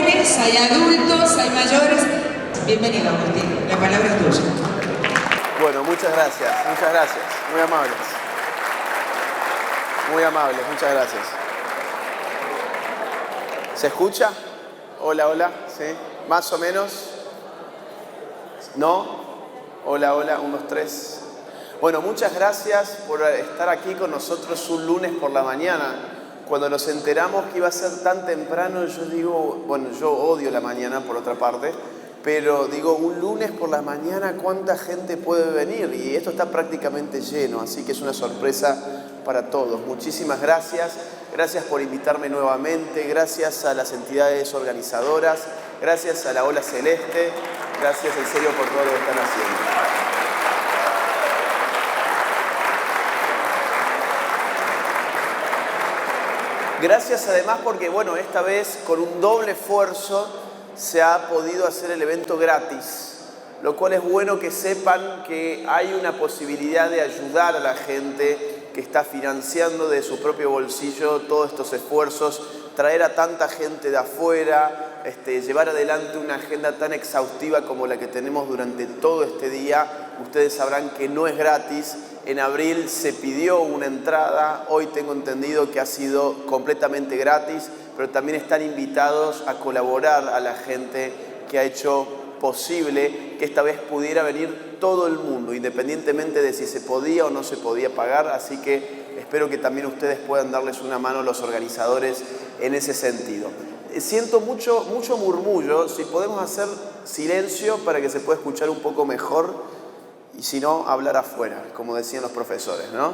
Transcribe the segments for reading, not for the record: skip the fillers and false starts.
jóvenes, hay adultos, hay mayores. Bienvenido, Agustín. La palabra es tuya. Bueno, muchas gracias. Muy amables. Muy amables, muchas gracias. ¿Se escucha? Hola, hola, ¿sí? ¿Más o menos? ¿No? Hola, hola, 1, 2, 3. Bueno, muchas gracias por estar aquí con nosotros un lunes por la mañana. Cuando nos enteramos que iba a ser tan temprano, yo digo, bueno, yo odio la mañana por otra parte, pero digo, un lunes por la mañana, ¿cuánta gente puede venir? Y esto está prácticamente lleno, así que es una sorpresa para todos. Muchísimas gracias. Gracias por invitarme nuevamente. Gracias a las entidades organizadoras. Gracias a la Ola Celeste. Gracias en serio por todo lo que están haciendo. Gracias además porque, bueno, esta vez con un doble esfuerzo se ha podido hacer el evento gratis, lo cual es bueno que sepan que hay una posibilidad de ayudar a la gente que está financiando de su propio bolsillo todos estos esfuerzos, traer a tanta gente de afuera, llevar adelante una agenda tan exhaustiva como la que tenemos durante todo este día. Ustedes sabrán que no es gratis. En abril se pidió una entrada, hoy tengo entendido que ha sido completamente gratis, pero también están invitados a colaborar a la gente que ha hecho posible que esta vez pudiera venir todo el mundo, independientemente de si se podía o no se podía pagar, así que espero que también ustedes puedan darles una mano a los organizadores en ese sentido. Siento mucho murmullo, si podemos hacer silencio para que se pueda escuchar un poco mejor. Y si no, hablar afuera, como decían los profesores, ¿no?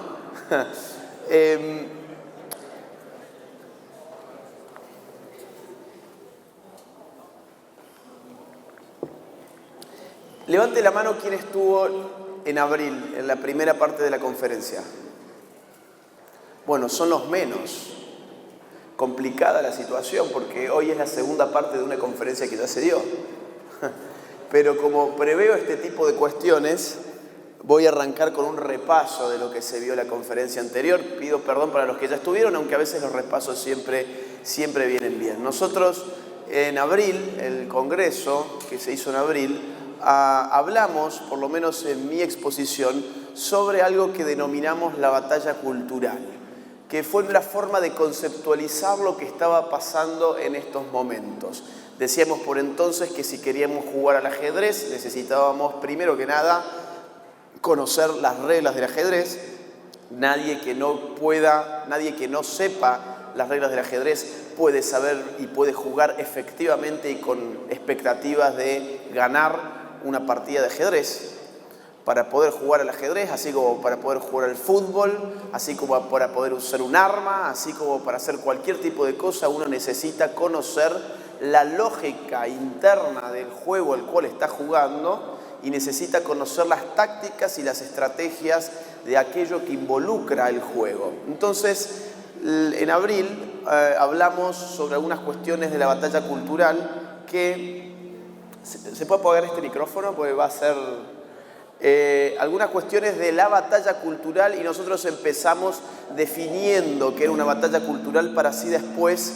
Levante la mano quien estuvo en abril, en la primera parte de la conferencia. Bueno, son los menos. Complicada la situación, porque hoy es la segunda parte de una conferencia que ya se dio. Pero como preveo este tipo de cuestiones, voy a arrancar con un repaso de lo que se vio en la conferencia anterior. Pido perdón para los que ya estuvieron, aunque a veces los repasos siempre vienen bien. Nosotros en abril, el congreso que se hizo en abril, hablamos, por lo menos en mi exposición, sobre algo que denominamos la batalla cultural, que fue la forma de conceptualizar lo que estaba pasando en estos momentos. Decíamos por entonces que si queríamos jugar al ajedrez necesitábamos primero que nada conocer las reglas del ajedrez. Nadie que no sepa las reglas del ajedrez puede saber y puede jugar efectivamente y con expectativas de ganar una partida de ajedrez. Para poder jugar al ajedrez, así como para poder jugar al fútbol, así como para poder usar un arma, así como para hacer cualquier tipo de cosa, uno necesita conocer la lógica interna del juego al cual está jugando y necesita conocer las tácticas y las estrategias de aquello que involucra el juego. Entonces, en abril hablamos sobre algunas cuestiones de la batalla cultural que... ¿Se puede apagar este micrófono? Porque va a ser... algunas cuestiones de la batalla cultural y nosotros empezamos definiendo que era una batalla cultural para así después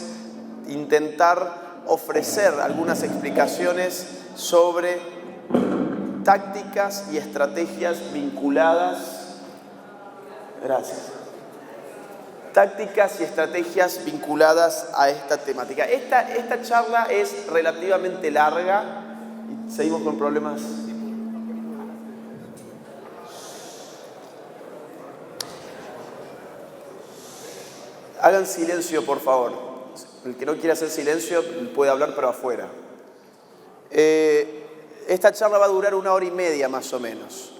intentar ofrecer algunas explicaciones sobre tácticas y estrategias vinculadas. Gracias. Tácticas y estrategias vinculadas a esta temática. Esta charla es relativamente larga. Seguimos con problemas. Hagan silencio, por favor. El que no quiera hacer silencio puede hablar, pero afuera. Esta charla va a durar 1 hora y media más o menos.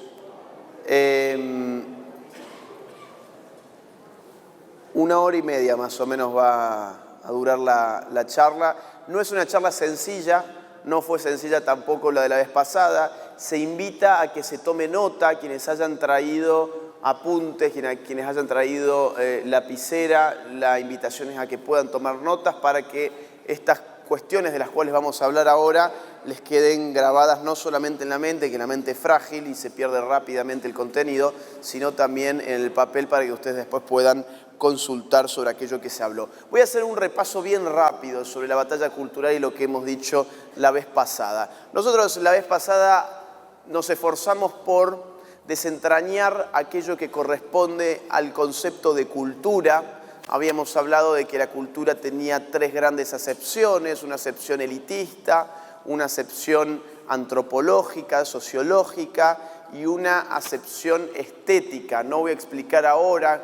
1 hora y media más o menos va a durar la charla. No es una charla sencilla, no fue sencilla tampoco la de la vez pasada. Se invita a que se tome nota quienes hayan traído apuntes, quienes hayan traído lapicera. La invitación es a que puedan tomar notas para que estas cuestiones de las cuales vamos a hablar ahora les queden grabadas no solamente en la mente, que la mente es frágil y se pierde rápidamente el contenido, sino también en el papel para que ustedes después puedan consultar sobre aquello que se habló. Voy a hacer un repaso bien rápido sobre la batalla cultural y lo que hemos dicho la vez pasada. Nosotros la vez pasada nos esforzamos por desentrañar aquello que corresponde al concepto de cultura. Habíamos hablado de que la cultura tenía tres grandes acepciones: una acepción elitista, una acepción antropológica, sociológica y una acepción estética. No voy a explicar ahora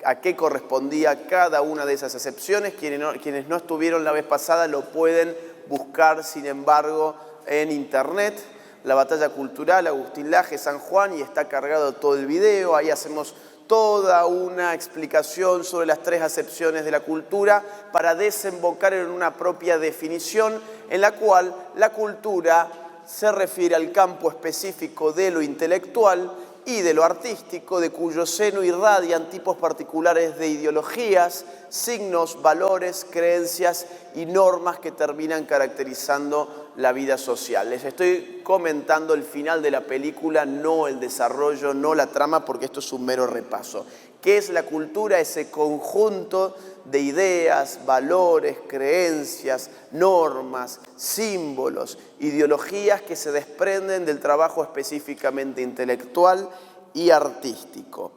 a qué correspondía cada una de esas acepciones. Quienes no estuvieron la vez pasada lo pueden buscar, sin embargo, en internet. La batalla cultural, Agustín Laje, San Juan, y está cargado todo el video. Ahí hacemos toda una explicación sobre las tres acepciones de la cultura para desembocar en una propia definición en la cual la cultura se refiere al campo específico de lo intelectual y de lo artístico, de cuyo seno irradian tipos particulares de ideologías, signos, valores, creencias y normas que terminan caracterizando la vida social. Les estoy comentando el final de la película, no el desarrollo, no la trama, porque esto es un mero repaso. ¿Qué es la cultura? Ese conjunto de ideas, valores, creencias, normas, símbolos, ideologías que se desprenden del trabajo específicamente intelectual y artístico.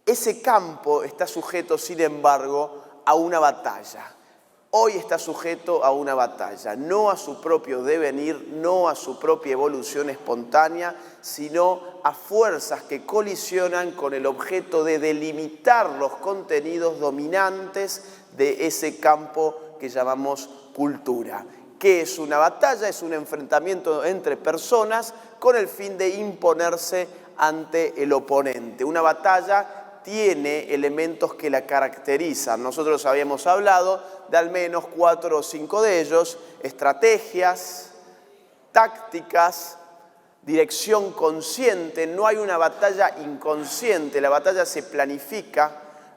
Ese campo está sujeto, sin embargo, a una batalla. Hoy está sujeto a una batalla, no a su propio devenir, no a su propia evolución espontánea, sino a fuerzas que colisionan con el objeto de delimitar los contenidos dominantes de ese campo que llamamos cultura. ¿Qué es una batalla? Es un enfrentamiento entre personas con el fin de imponerse ante el oponente. Una batalla tiene elementos que la caracterizan. Nosotros habíamos hablado de al menos 4 o 5 de ellos: estrategias, tácticas, dirección consciente. No hay una batalla inconsciente, la batalla se planifica,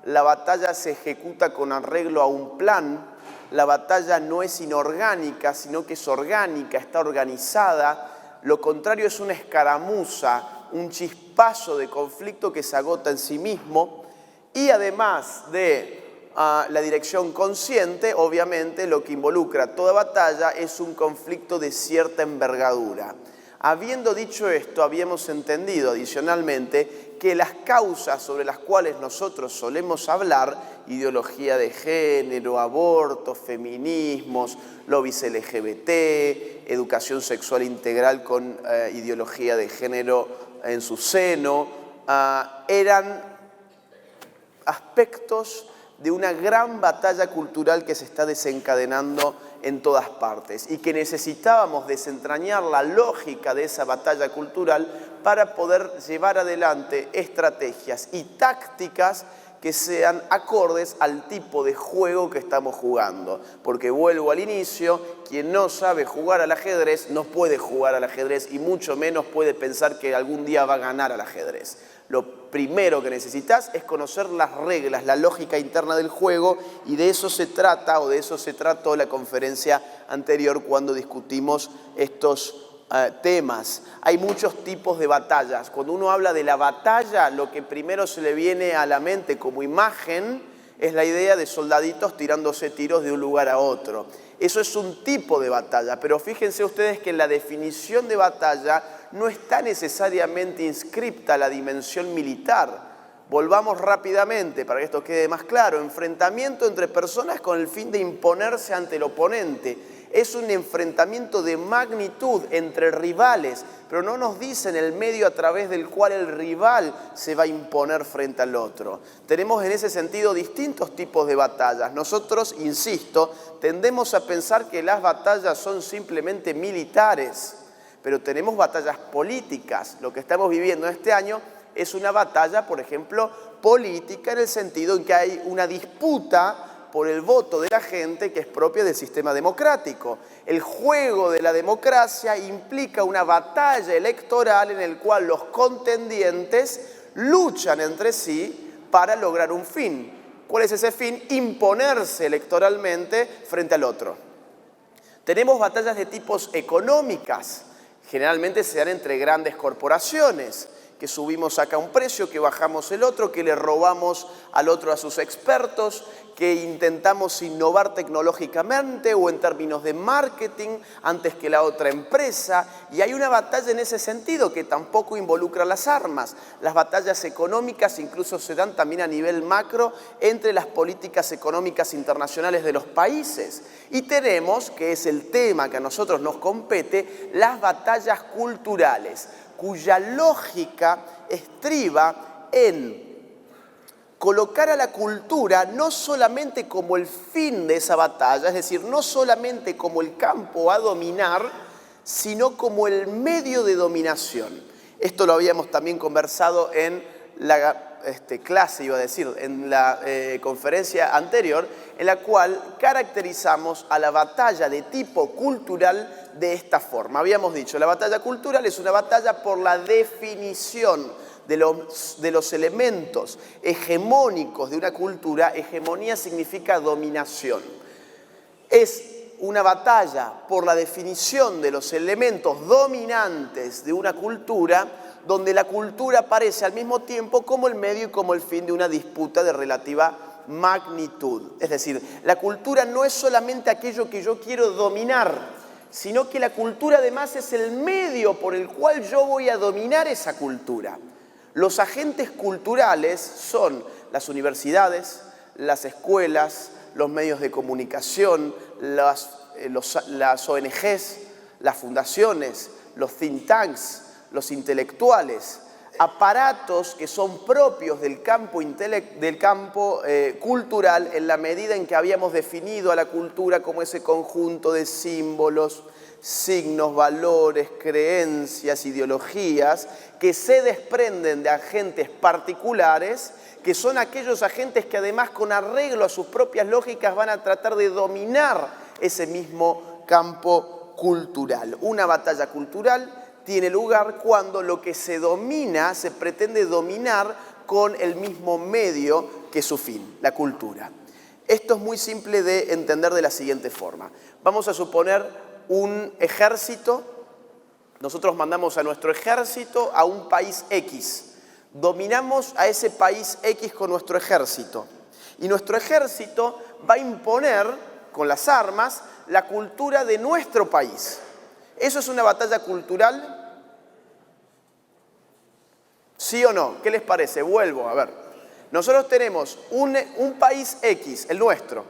la batalla se ejecuta con arreglo a un plan, la batalla no es inorgánica, sino que es orgánica, está organizada. Lo contrario es una escaramuza, un chispazo de conflicto que se agota en sí mismo. Y además de la dirección consciente, obviamente lo que involucra toda batalla es un conflicto de cierta envergadura. Habiendo dicho esto, habíamos entendido adicionalmente que las causas sobre las cuales nosotros solemos hablar, ideología de género, aborto, feminismos, lobbies LGBT, educación sexual integral con ideología de género en su seno, eran aspectos de una gran batalla cultural que se está desencadenando en todas partes y que necesitábamos desentrañar la lógica de esa batalla cultural para poder llevar adelante estrategias y tácticas que sean acordes al tipo de juego que estamos jugando. Porque vuelvo al inicio, quien no sabe jugar al ajedrez no puede jugar al ajedrez y mucho menos puede pensar que algún día va a ganar al ajedrez. Lo primero que necesitas es conocer las reglas, la lógica interna del juego, y de eso se trata, o de eso se trató la conferencia anterior cuando discutimos estos temas. Hay muchos tipos de batallas. Cuando uno habla de la batalla, lo que primero se le viene a la mente como imagen es la idea de soldaditos tirándose tiros de un lugar a otro. Eso es un tipo de batalla, pero fíjense ustedes que en la definición de batalla no está necesariamente inscripta la dimensión militar. Volvamos rápidamente para que esto quede más claro. Enfrentamiento entre personas con el fin de imponerse ante el oponente. Es un enfrentamiento de magnitud entre rivales, pero no nos dicen el medio a través del cual el rival se va a imponer frente al otro. Tenemos en ese sentido distintos tipos de batallas. Nosotros, insisto, tendemos a pensar que las batallas son simplemente militares, pero tenemos batallas políticas. Lo que estamos viviendo este año es una batalla, por ejemplo, política, en el sentido en que hay una disputa por el voto de la gente que es propia del sistema democrático. El juego de la democracia implica una batalla electoral en el cual los contendientes luchan entre sí para lograr un fin. ¿Cuál es ese fin? Imponerse electoralmente frente al otro. Tenemos batallas de tipos económicas. Generalmente se dan entre grandes corporaciones que subimos acá un precio, que bajamos el otro, que le robamos al otro a sus expertos, que intentamos innovar tecnológicamente o en términos de marketing antes que la otra empresa. Y hay una batalla en ese sentido que tampoco involucra las armas. Las batallas económicas incluso se dan también a nivel macro entre las políticas económicas internacionales de los países. Y tenemos, que es el tema que a nosotros nos compete, las batallas culturales, cuya lógica estriba en colocar a la cultura no solamente como el fin de esa batalla, es decir, no solamente como el campo a dominar, sino como el medio de dominación. Esto lo habíamos también conversado en la clase, iba a decir, en la conferencia anterior, en la cual caracterizamos a la batalla de tipo cultural de esta forma. Habíamos dicho, la batalla cultural es una batalla por la definición de los elementos hegemónicos de una cultura. Hegemonía significa dominación. Es una batalla por la definición de los elementos dominantes de una cultura, donde la cultura aparece al mismo tiempo como el medio y como el fin de una disputa de relativa magnitud. Es decir, la cultura no es solamente aquello que yo quiero dominar, sino que la cultura además es el medio por el cual yo voy a dominar esa cultura. Los agentes culturales son las universidades, las escuelas, los medios de comunicación, las ONGs, las fundaciones, los think tanks, los intelectuales, aparatos que son propios del campo cultural en la medida en que habíamos definido a la cultura como ese conjunto de símbolos, signos, valores, creencias, ideologías que se desprenden de agentes particulares, que son aquellos agentes que además con arreglo a sus propias lógicas van a tratar de dominar ese mismo campo cultural. Una batalla cultural tiene lugar cuando lo que se domina se pretende dominar con el mismo medio que su fin, la cultura. Esto es muy simple de entender de la siguiente forma. Vamos a suponer un ejército. Nosotros mandamos a nuestro ejército a un país X. Dominamos a ese país X con nuestro ejército. Y nuestro ejército va a imponer con las armas la cultura de nuestro país. ¿Eso es una batalla cultural? ¿Sí o no? ¿Qué les parece? Vuelvo, a ver. Nosotros tenemos un país X, el nuestro.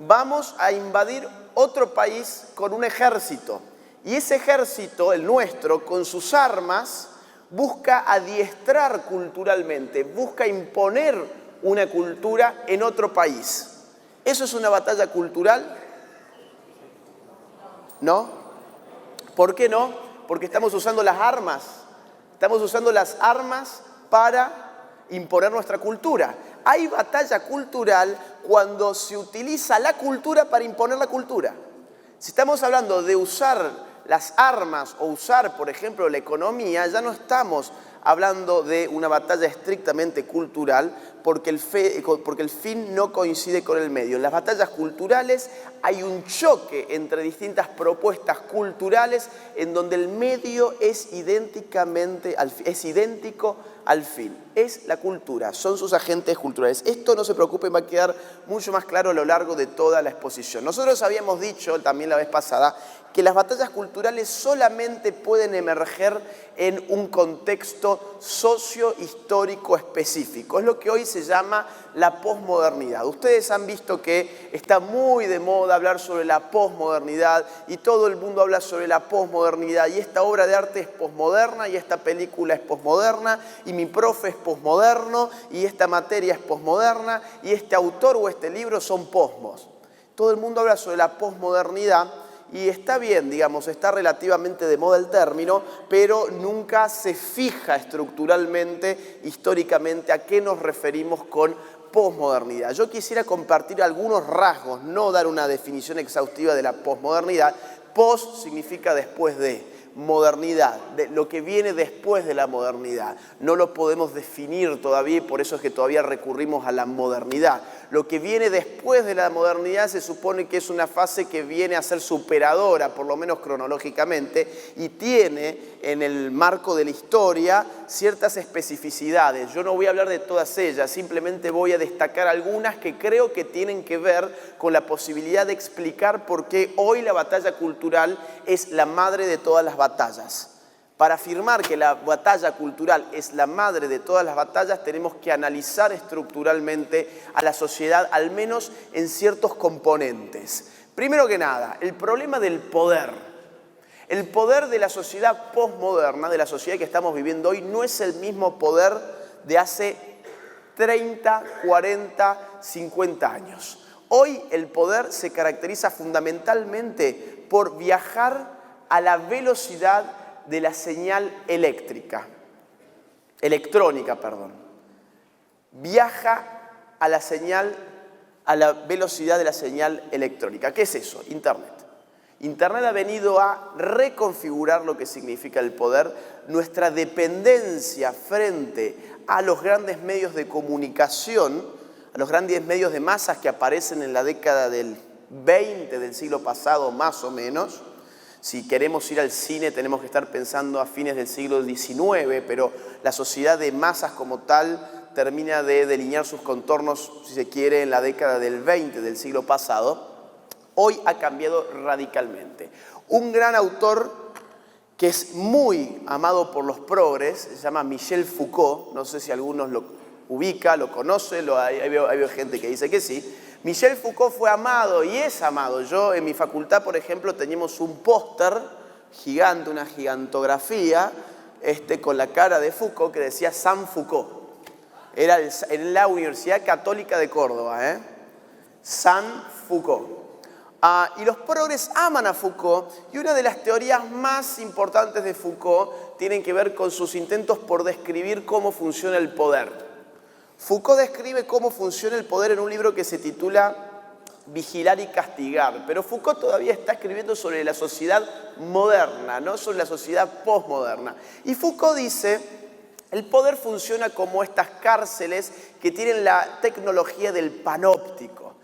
Vamos a invadir otro país con un ejército. Y ese ejército, el nuestro, con sus armas, busca adiestrar culturalmente, busca imponer una cultura en otro país. ¿Eso es una batalla cultural? ¿No? ¿Por qué no? Porque estamos usando las armas. Estamos usando las armas para imponer nuestra cultura. Hay batalla cultural cuando se utiliza la cultura para imponer la cultura. Si estamos hablando de usar las armas o usar, por ejemplo, la economía, ya no estamos hablando de una batalla estrictamente cultural porque el fin no coincide con el medio. En las batallas culturales hay un choque entre distintas propuestas culturales en donde el medio es idéntico al fin. Es la cultura, son sus agentes culturales. Esto, no se preocupen, va a quedar mucho más claro a lo largo de toda la exposición. Nosotros habíamos dicho también la vez pasada que las batallas culturales solamente pueden emerger en un contexto socio-histórico específico. Es lo que hoy se llama la posmodernidad. Ustedes han visto que está muy de moda hablar sobre la posmodernidad y todo el mundo habla sobre la posmodernidad y esta obra de arte es posmoderna y esta película es posmoderna y mi profe es posmoderno y esta materia es posmoderna y este autor o este libro son posmos. Todo el mundo habla sobre la posmodernidad. Y está bien, digamos, está relativamente de moda el término, pero nunca se fija estructuralmente, históricamente, a qué nos referimos con posmodernidad. Yo quisiera compartir algunos rasgos, no dar una definición exhaustiva de la posmodernidad. Post significa después de. modernidad, de lo que viene después de la modernidad. No lo podemos definir todavía y por eso es que todavía recurrimos a la modernidad. Lo que viene después de la modernidad se supone que es una fase que viene a ser superadora, por lo menos cronológicamente, y tiene en el marco de la historia ciertas especificidades. Yo no voy a hablar de todas ellas, simplemente voy a destacar algunas que creo que tienen que ver con la posibilidad de explicar por qué hoy la batalla cultural es la madre de todas las batallas. Para afirmar que la batalla cultural es la madre de todas las batallas, tenemos que analizar estructuralmente a la sociedad, al menos en ciertos componentes. Primero que nada, el problema del poder. El poder de la sociedad posmoderna, de la sociedad que estamos viviendo hoy, no es el mismo poder de hace 30, 40, 50 años. Hoy el poder se caracteriza fundamentalmente por viajar a la velocidad de la señal electrónica. Viaja a la velocidad de la señal electrónica. ¿Qué es eso? Internet. Internet ha venido a reconfigurar lo que significa el poder, nuestra dependencia frente a los grandes medios de comunicación, a los grandes medios de masas que aparecen en la década del 20 del siglo pasado, más o menos. Si queremos ir al cine tenemos que estar pensando a fines del siglo XIX, pero la sociedad de masas como tal termina de delinear sus contornos, si se quiere, en la década del 20 del siglo pasado. Hoy ha cambiado radicalmente. Un gran autor que es muy amado por los progres, se llama Michel Foucault, no sé si algunos lo ubica, lo conoce, ahí veo gente que dice que sí. Michel Foucault fue amado y es amado. Yo en mi facultad, por ejemplo, teníamos un póster gigante, una gigantografía, con la cara de Foucault que decía San Foucault. Era en la Universidad Católica de Córdoba, San Foucault. Y los progres aman a Foucault y una de las teorías más importantes de Foucault tienen que ver con sus intentos por describir cómo funciona el poder. Foucault describe cómo funciona el poder en un libro que se titula Vigilar y castigar, pero Foucault todavía está escribiendo sobre la sociedad moderna, no sobre la sociedad posmoderna. Y Foucault dice, el poder funciona como estas cárceles que tienen la tecnología del panóptico.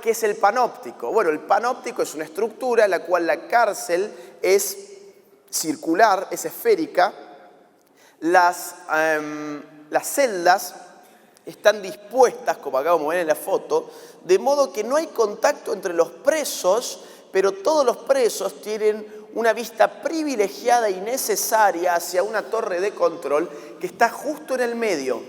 ¿Qué es el panóptico? Bueno, el panóptico es una estructura en la cual la cárcel es circular, es esférica, las celdas están dispuestas, como acabamos de ver en la foto, de modo que no hay contacto entre los presos, pero todos los presos tienen una vista privilegiada y necesaria hacia una torre de control que está justo en el medio.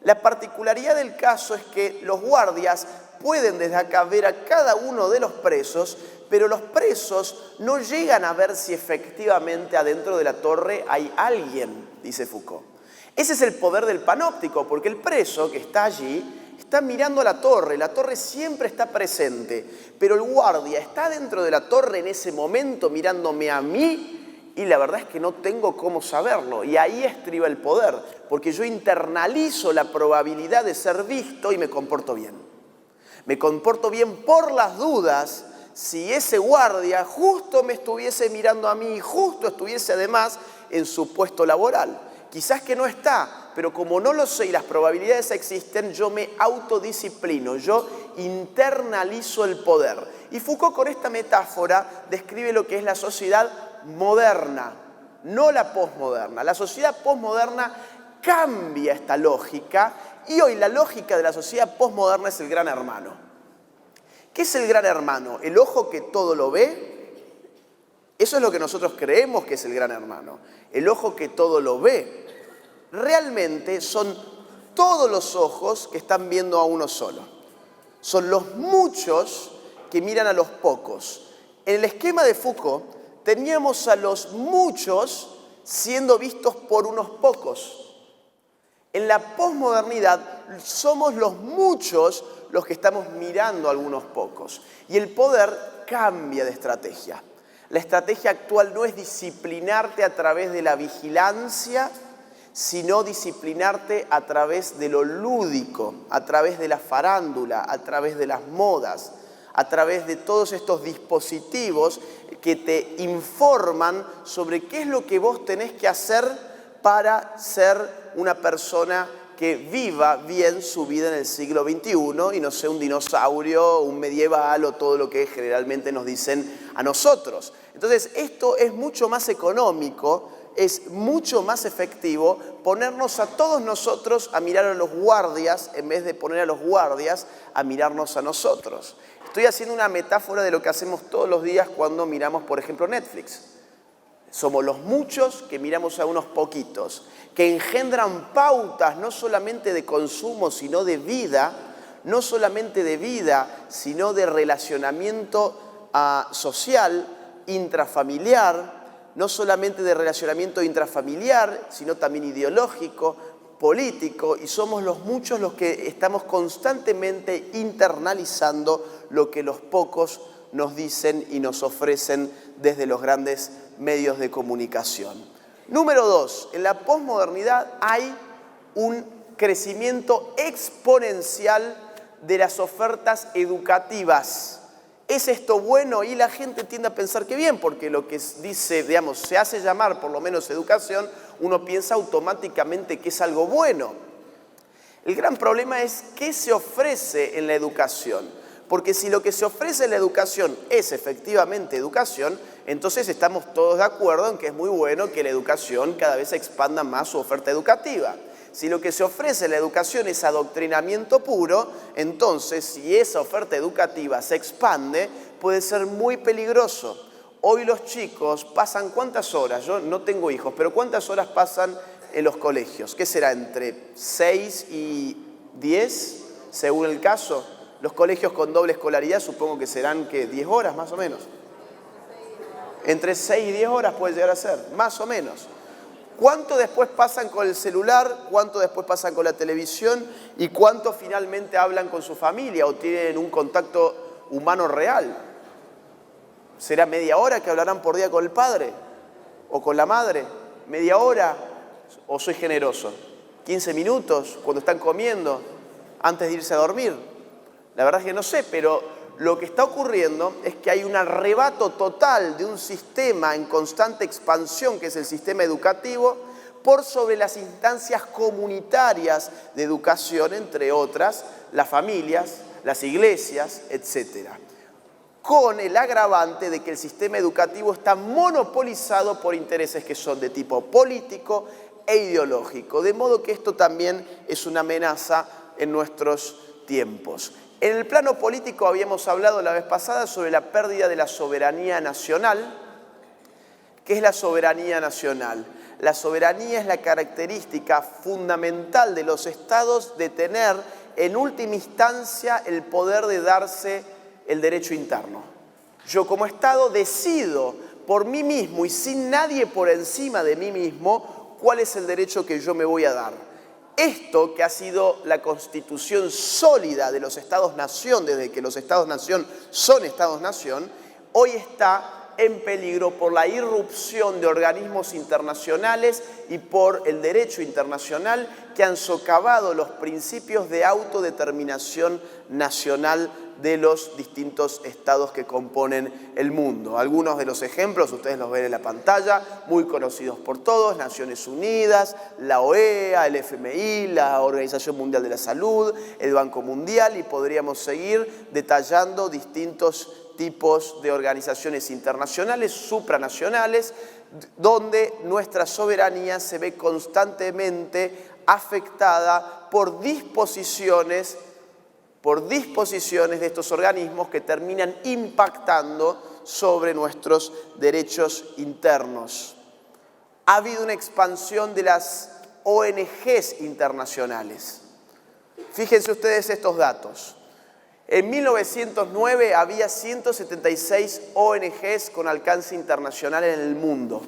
La particularidad del caso es que los guardias pueden desde acá ver a cada uno de los presos, pero los presos no llegan a ver si efectivamente adentro de la torre hay alguien, dice Foucault. Ese es el poder del panóptico, porque el preso que está allí está mirando a la torre siempre está presente, pero el guardia está dentro de la torre en ese momento mirándome a mí y la verdad es que no tengo cómo saberlo. Y ahí estriba el poder, porque yo internalizo la probabilidad de ser visto y me comporto bien. Me comporto bien por las dudas si ese guardia justo me estuviese mirando a mí y justo estuviese además en su puesto laboral. Quizás que no está, pero como no lo sé y las probabilidades existen, yo me autodisciplino, yo internalizo el poder. Y Foucault con esta metáfora describe lo que es la sociedad moderna, no la posmoderna. La sociedad posmoderna cambia esta lógica y hoy la lógica de la sociedad posmoderna es el gran hermano. ¿Qué es el gran hermano? ¿El ojo que todo lo ve? Eso es lo que nosotros creemos que es el gran hermano. El ojo que todo lo ve. Realmente son todos los ojos que están viendo a uno solo. Son los muchos que miran a los pocos. En el esquema de Foucault teníamos a los muchos siendo vistos por unos pocos. En la posmodernidad somos los muchos los que estamos mirando a algunos pocos. Y el poder cambia de estrategia. La estrategia actual no es disciplinarte a través de la vigilancia, sino disciplinarte a través de lo lúdico, a través de la farándula, a través de las modas, a través de todos estos dispositivos que te informan sobre qué es lo que vos tenés que hacer para ser una persona que viva bien su vida en el siglo XXI y no sea un dinosaurio, un medieval o todo lo que generalmente nos dicen a nosotros. Entonces, esto es mucho más económico, es mucho más efectivo ponernos a todos nosotros a mirar a los guardias en vez de poner a los guardias a mirarnos a nosotros. Estoy haciendo una metáfora de lo que hacemos todos los días cuando miramos, por ejemplo, Netflix. Somos los muchos que miramos a unos poquitos, que engendran pautas no solamente de consumo, sino de vida, no solamente de vida, sino de relacionamiento social, intrafamiliar, no solamente de relacionamiento intrafamiliar, sino también ideológico, político, y somos los muchos los que estamos constantemente internalizando lo que los pocos nos dicen y nos ofrecen desde los grandes medios de comunicación. Número 2, en la posmodernidad hay un crecimiento exponencial de las ofertas educativas. ¿Es esto bueno? Y la gente tiende a pensar que bien, porque lo que dice, digamos, se hace llamar por lo menos educación, uno piensa automáticamente que es algo bueno. El gran problema es qué se ofrece en la educación. Porque si lo que se ofrece en la educación es efectivamente educación, entonces estamos todos de acuerdo en que es muy bueno que la educación cada vez expanda más su oferta educativa. Si lo que se ofrece en la educación es adoctrinamiento puro, entonces si esa oferta educativa se expande, puede ser muy peligroso. Hoy los chicos pasan ¿cuántas horas? Yo no tengo hijos, pero ¿cuántas horas pasan en los colegios? ¿Qué será? ¿Entre 6 y 10, según el caso? Los colegios con doble escolaridad supongo que serán, ¿qué? 10 horas más o menos. Entre 6 y 10 horas puede llegar a ser, más o menos. ¿Cuánto después pasan con el celular? ¿Cuánto después pasan con la televisión? ¿Y cuánto finalmente hablan con su familia o tienen un contacto humano real? ¿Será media hora que hablarán por día con el padre? ¿O con la madre? ¿Media hora? ¿O soy generoso? ¿15 minutos cuando están comiendo? ¿Antes de irse a dormir? La verdad es que no sé, pero lo que está ocurriendo es que hay un arrebato total de un sistema en constante expansión, que es el sistema educativo, por sobre las instancias comunitarias de educación, entre otras, las familias, las iglesias, etc. Con el agravante de que el sistema educativo está monopolizado por intereses que son de tipo político e ideológico, de modo que esto también es una amenaza en nuestros tiempos. En el plano político habíamos hablado la vez pasada sobre la pérdida de la soberanía nacional. ¿Qué es la soberanía nacional? La soberanía es la característica fundamental de los estados de tener en última instancia el poder de darse el derecho interno. Yo como estado decido por mí mismo y sin nadie por encima de mí mismo cuál es el derecho que yo me voy a dar. Esto que ha sido la constitución sólida de los estados-nación, desde que los estados-nación son estados-nación, hoy está en peligro por la irrupción de organismos internacionales y por el derecho internacional que han socavado los principios de autodeterminación nacional de los distintos estados que componen el mundo. Algunos de los ejemplos, ustedes los ven en la pantalla, muy conocidos por todos: Naciones Unidas, la OEA, el FMI, la Organización Mundial de la Salud, el Banco Mundial, y podríamos seguir detallando distintos tipos de organizaciones internacionales, supranacionales, donde nuestra soberanía se ve constantemente afectada por disposiciones de estos organismos que terminan impactando sobre nuestros derechos internos. Ha habido una expansión de las ONGs internacionales. Fíjense ustedes estos datos. En 1909 había 176 ONGs con alcance internacional en el mundo.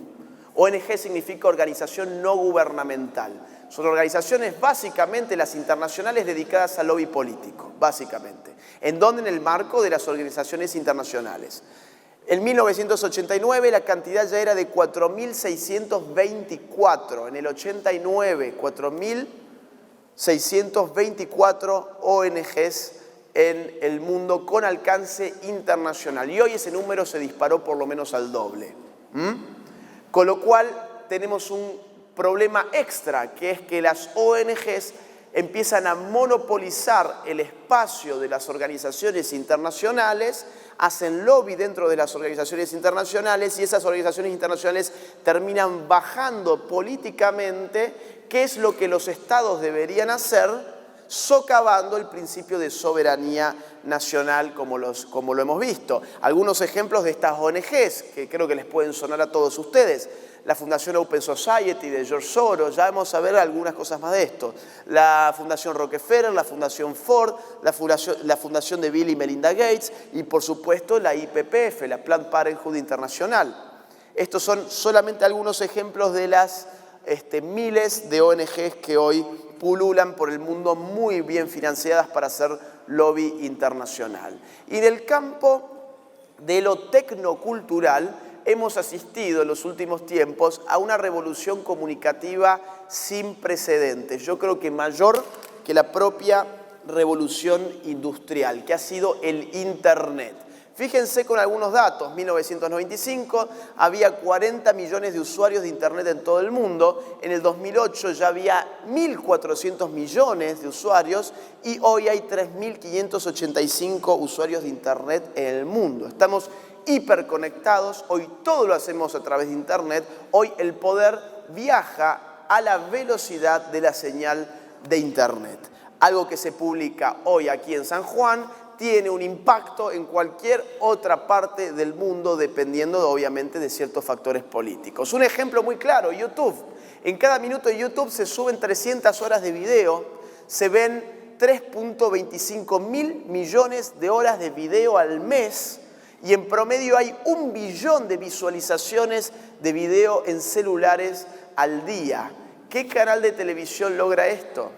ONG significa organización no gubernamental. Son organizaciones básicamente las internacionales dedicadas al lobby político, básicamente. ¿En dónde? En el marco de las organizaciones internacionales. En 1989 la cantidad ya era de 4.624. En el 89, 4.624 ONGs en el mundo con alcance internacional. Y hoy ese número se disparó por lo menos al doble. Con lo cual tenemos un problema extra, que es que las ONGs empiezan a monopolizar el espacio de las organizaciones internacionales, hacen lobby dentro de las organizaciones internacionales y esas organizaciones internacionales terminan bajando políticamente qué es lo que los estados deberían hacer, socavando el principio de soberanía nacional como lo hemos visto. Algunos ejemplos de estas ONGs que creo que les pueden sonar a todos ustedes. La Fundación Open Society de George Soros, ya vamos a ver algunas cosas más de esto. La Fundación Rockefeller, la Fundación Ford, la Fundación de Bill y Melinda Gates y por supuesto la IPPF, la Planned Parenthood Internacional. Estos son solamente algunos ejemplos de las miles de ONGs que hoy pululan por el mundo muy bien financiadas para hacer lobby internacional. Y en el campo de lo tecnocultural hemos asistido en los últimos tiempos a una revolución comunicativa sin precedentes. Yo creo que mayor que la propia revolución industrial, que ha sido el Internet. Fíjense con algunos datos, 1995 había 40 millones de usuarios de Internet en todo el mundo, en el 2008 ya había 1.400 millones de usuarios y hoy hay 3.585 usuarios de Internet en el mundo. Estamos hiperconectados, hoy todo lo hacemos a través de Internet, hoy el poder viaja a la velocidad de la señal de Internet. Algo que se publica hoy aquí en San Juan tiene un impacto en cualquier otra parte del mundo, dependiendo obviamente de ciertos factores políticos. Un ejemplo muy claro, YouTube. En cada minuto de YouTube se suben 300 horas de video, se ven 3.25 mil millones de horas de video al mes y en promedio hay 1 billón de visualizaciones de video en celulares al día. ¿Qué canal de televisión logra esto?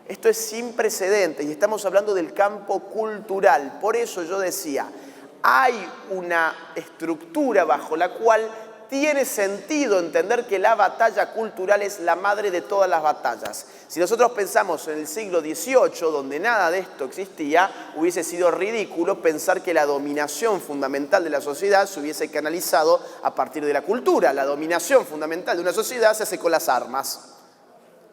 Esto es sin precedentes y estamos hablando del campo cultural. Por eso yo decía, hay una estructura bajo la cual tiene sentido entender que la batalla cultural es la madre de todas las batallas. Si nosotros pensamos en el siglo XVIII, donde nada de esto existía, hubiese sido ridículo pensar que la dominación fundamental de la sociedad se hubiese canalizado a partir de la cultura. La dominación fundamental de una sociedad se hace con las armas.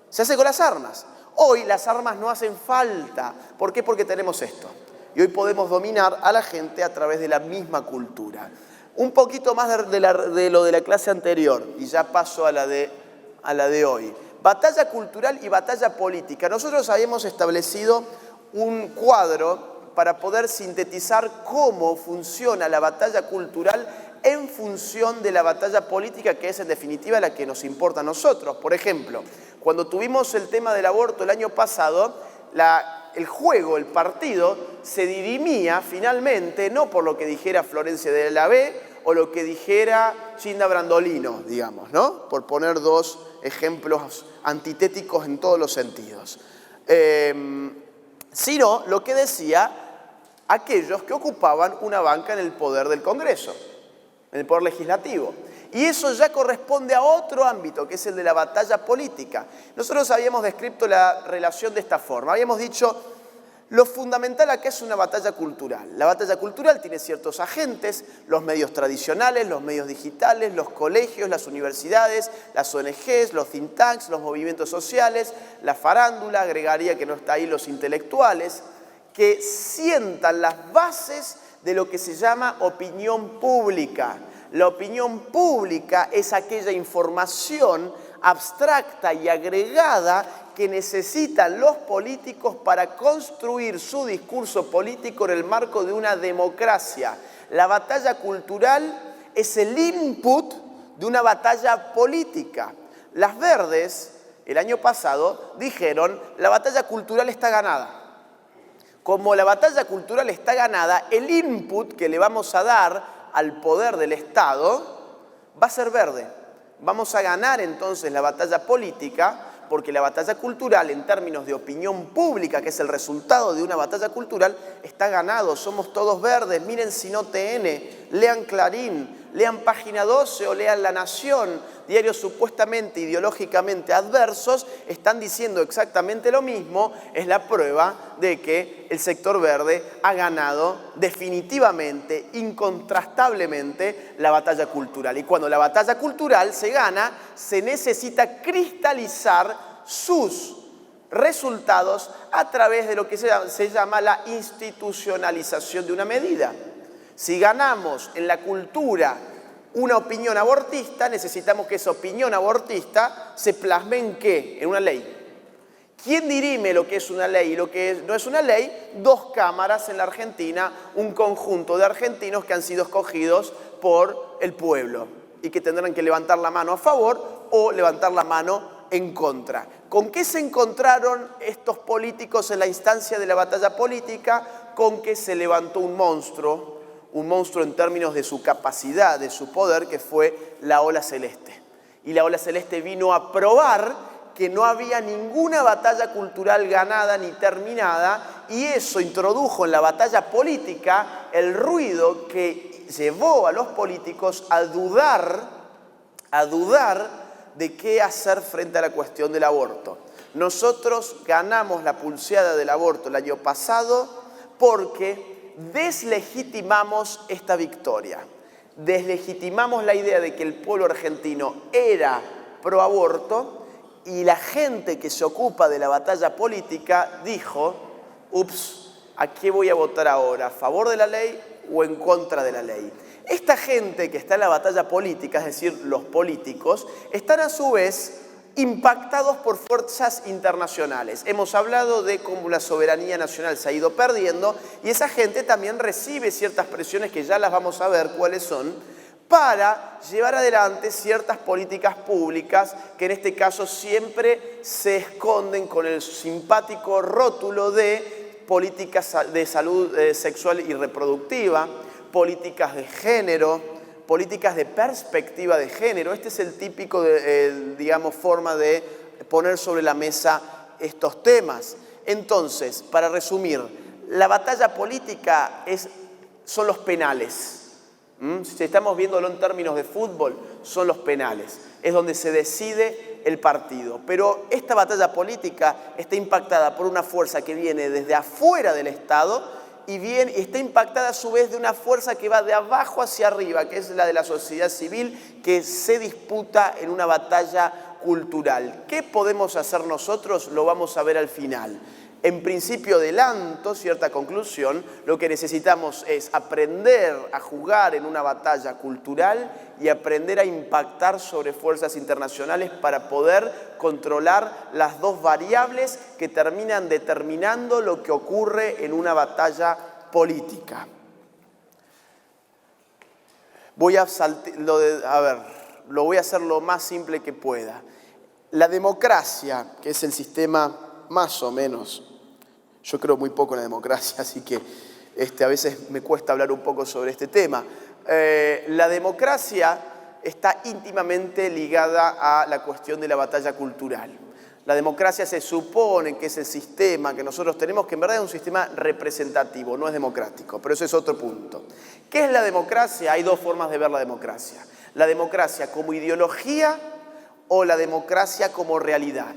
Se hace con las armas. Hoy las armas no hacen falta. ¿Por qué? Porque tenemos esto. Y hoy podemos dominar a la gente a través de la misma cultura. Un poquito más de lo de la clase anterior, y ya paso a la de hoy. Batalla cultural y batalla política. Nosotros habíamos establecido un cuadro para poder sintetizar cómo funciona la batalla cultural en función de la batalla política, que es en definitiva la que nos importa a nosotros. Por ejemplo, cuando tuvimos el tema del aborto el año pasado, el juego, el partido, se dirimía finalmente no por lo que dijera Florencia de la B o lo que dijera Ginda Brandolino, digamos, ¿no? Por poner dos ejemplos antitéticos en todos los sentidos. Sino lo que decía aquellos que ocupaban una banca en el poder del Congreso, en el poder legislativo. Y eso ya corresponde a otro ámbito, que es el de la batalla política. Nosotros habíamos descrito la relación de esta forma. Habíamos dicho, lo fundamental acá es una batalla cultural. La batalla cultural tiene ciertos agentes, los medios tradicionales, los medios digitales, los colegios, las universidades, las ONGs, los think tanks, los movimientos sociales, la farándula, agregaría que no está ahí los intelectuales, que sientan las bases de lo que se llama opinión pública. La opinión pública es aquella información abstracta y agregada que necesitan los políticos para construir su discurso político en el marco de una democracia. La batalla cultural es el input de una batalla política. Las Verdes, el año pasado, dijeron, la batalla cultural está ganada. Como la batalla cultural está ganada, el input que le vamos a dar al poder del Estado va a ser verde. Vamos a ganar entonces la batalla política, porque la batalla cultural, en términos de opinión pública, que es el resultado de una batalla cultural, está ganado. Somos todos verdes. Miren Sino TN, lean Clarín, lean Página 12 o lean La Nación, diarios supuestamente ideológicamente adversos, están diciendo exactamente lo mismo. Es la prueba de que el sector verde ha ganado definitivamente, incontrastablemente, la batalla cultural. Y cuando la batalla cultural se gana, se necesita cristalizar sus resultados a través de lo que se llama la institucionalización de una medida. Si ganamos en la cultura una opinión abortista, necesitamos que esa opinión abortista se plasme ¿en qué? En una ley. ¿Quién dirime lo que es una ley y lo que no es una ley? 2 cámaras en la Argentina, un conjunto de argentinos que han sido escogidos por el pueblo y que tendrán que levantar la mano a favor o levantar la mano en contra. ¿Con qué se encontraron estos políticos en la instancia de la batalla política? Con que se levantó un monstruo en términos de su capacidad, de su poder, que fue la ola celeste. Y la ola celeste vino a probar que no había ninguna batalla cultural ganada ni terminada, y eso introdujo en la batalla política el ruido que llevó a los políticos a dudar de qué hacer frente a la cuestión del aborto. Nosotros ganamos la pulseada del aborto el año pasado porque deslegitimamos esta victoria. Deslegitimamos la idea de que el pueblo argentino era pro aborto, y la gente que se ocupa de la batalla política dijo: ups, ¿a qué voy a votar ahora? ¿A favor de la ley o en contra de la ley? Esta gente que está en la batalla política, es decir, los políticos, están a su vez impactados por fuerzas internacionales. Hemos hablado de cómo la soberanía nacional se ha ido perdiendo, y esa gente también recibe ciertas presiones, que ya las vamos a ver cuáles son, para llevar adelante ciertas políticas públicas que en este caso siempre se esconden con el simpático rótulo de políticas de salud sexual y reproductiva, políticas de género, políticas de perspectiva de género. Este es el típico, digamos, forma de poner sobre la mesa estos temas. Entonces, para resumir, la batalla política son los penales. Si estamos viéndolo en términos de fútbol, son los penales. Es donde se decide el partido. Pero esta batalla política está impactada por una fuerza que viene desde afuera del Estado y está impactada a su vez de una fuerza que va de abajo hacia arriba, que es la de la sociedad civil, que se disputa en una batalla cultural. ¿Qué podemos hacer nosotros? Lo vamos a ver al final. En principio adelanto cierta conclusión. Lo que necesitamos es aprender a jugar en una batalla cultural y aprender a impactar sobre fuerzas internacionales para poder controlar las 2 variables que terminan determinando lo que ocurre en una batalla política. Lo voy a hacer lo más simple que pueda. La democracia, que es el sistema más o menos... Yo creo muy poco en la democracia, así que a veces me cuesta hablar un poco sobre este tema. La democracia está íntimamente ligada a la cuestión de la batalla cultural. La democracia se supone que es el sistema que nosotros tenemos, que en verdad es un sistema representativo, no es democrático, pero ese es otro punto. ¿Qué es la democracia? Hay 2 formas de ver la democracia. La democracia como ideología o la democracia como realidad.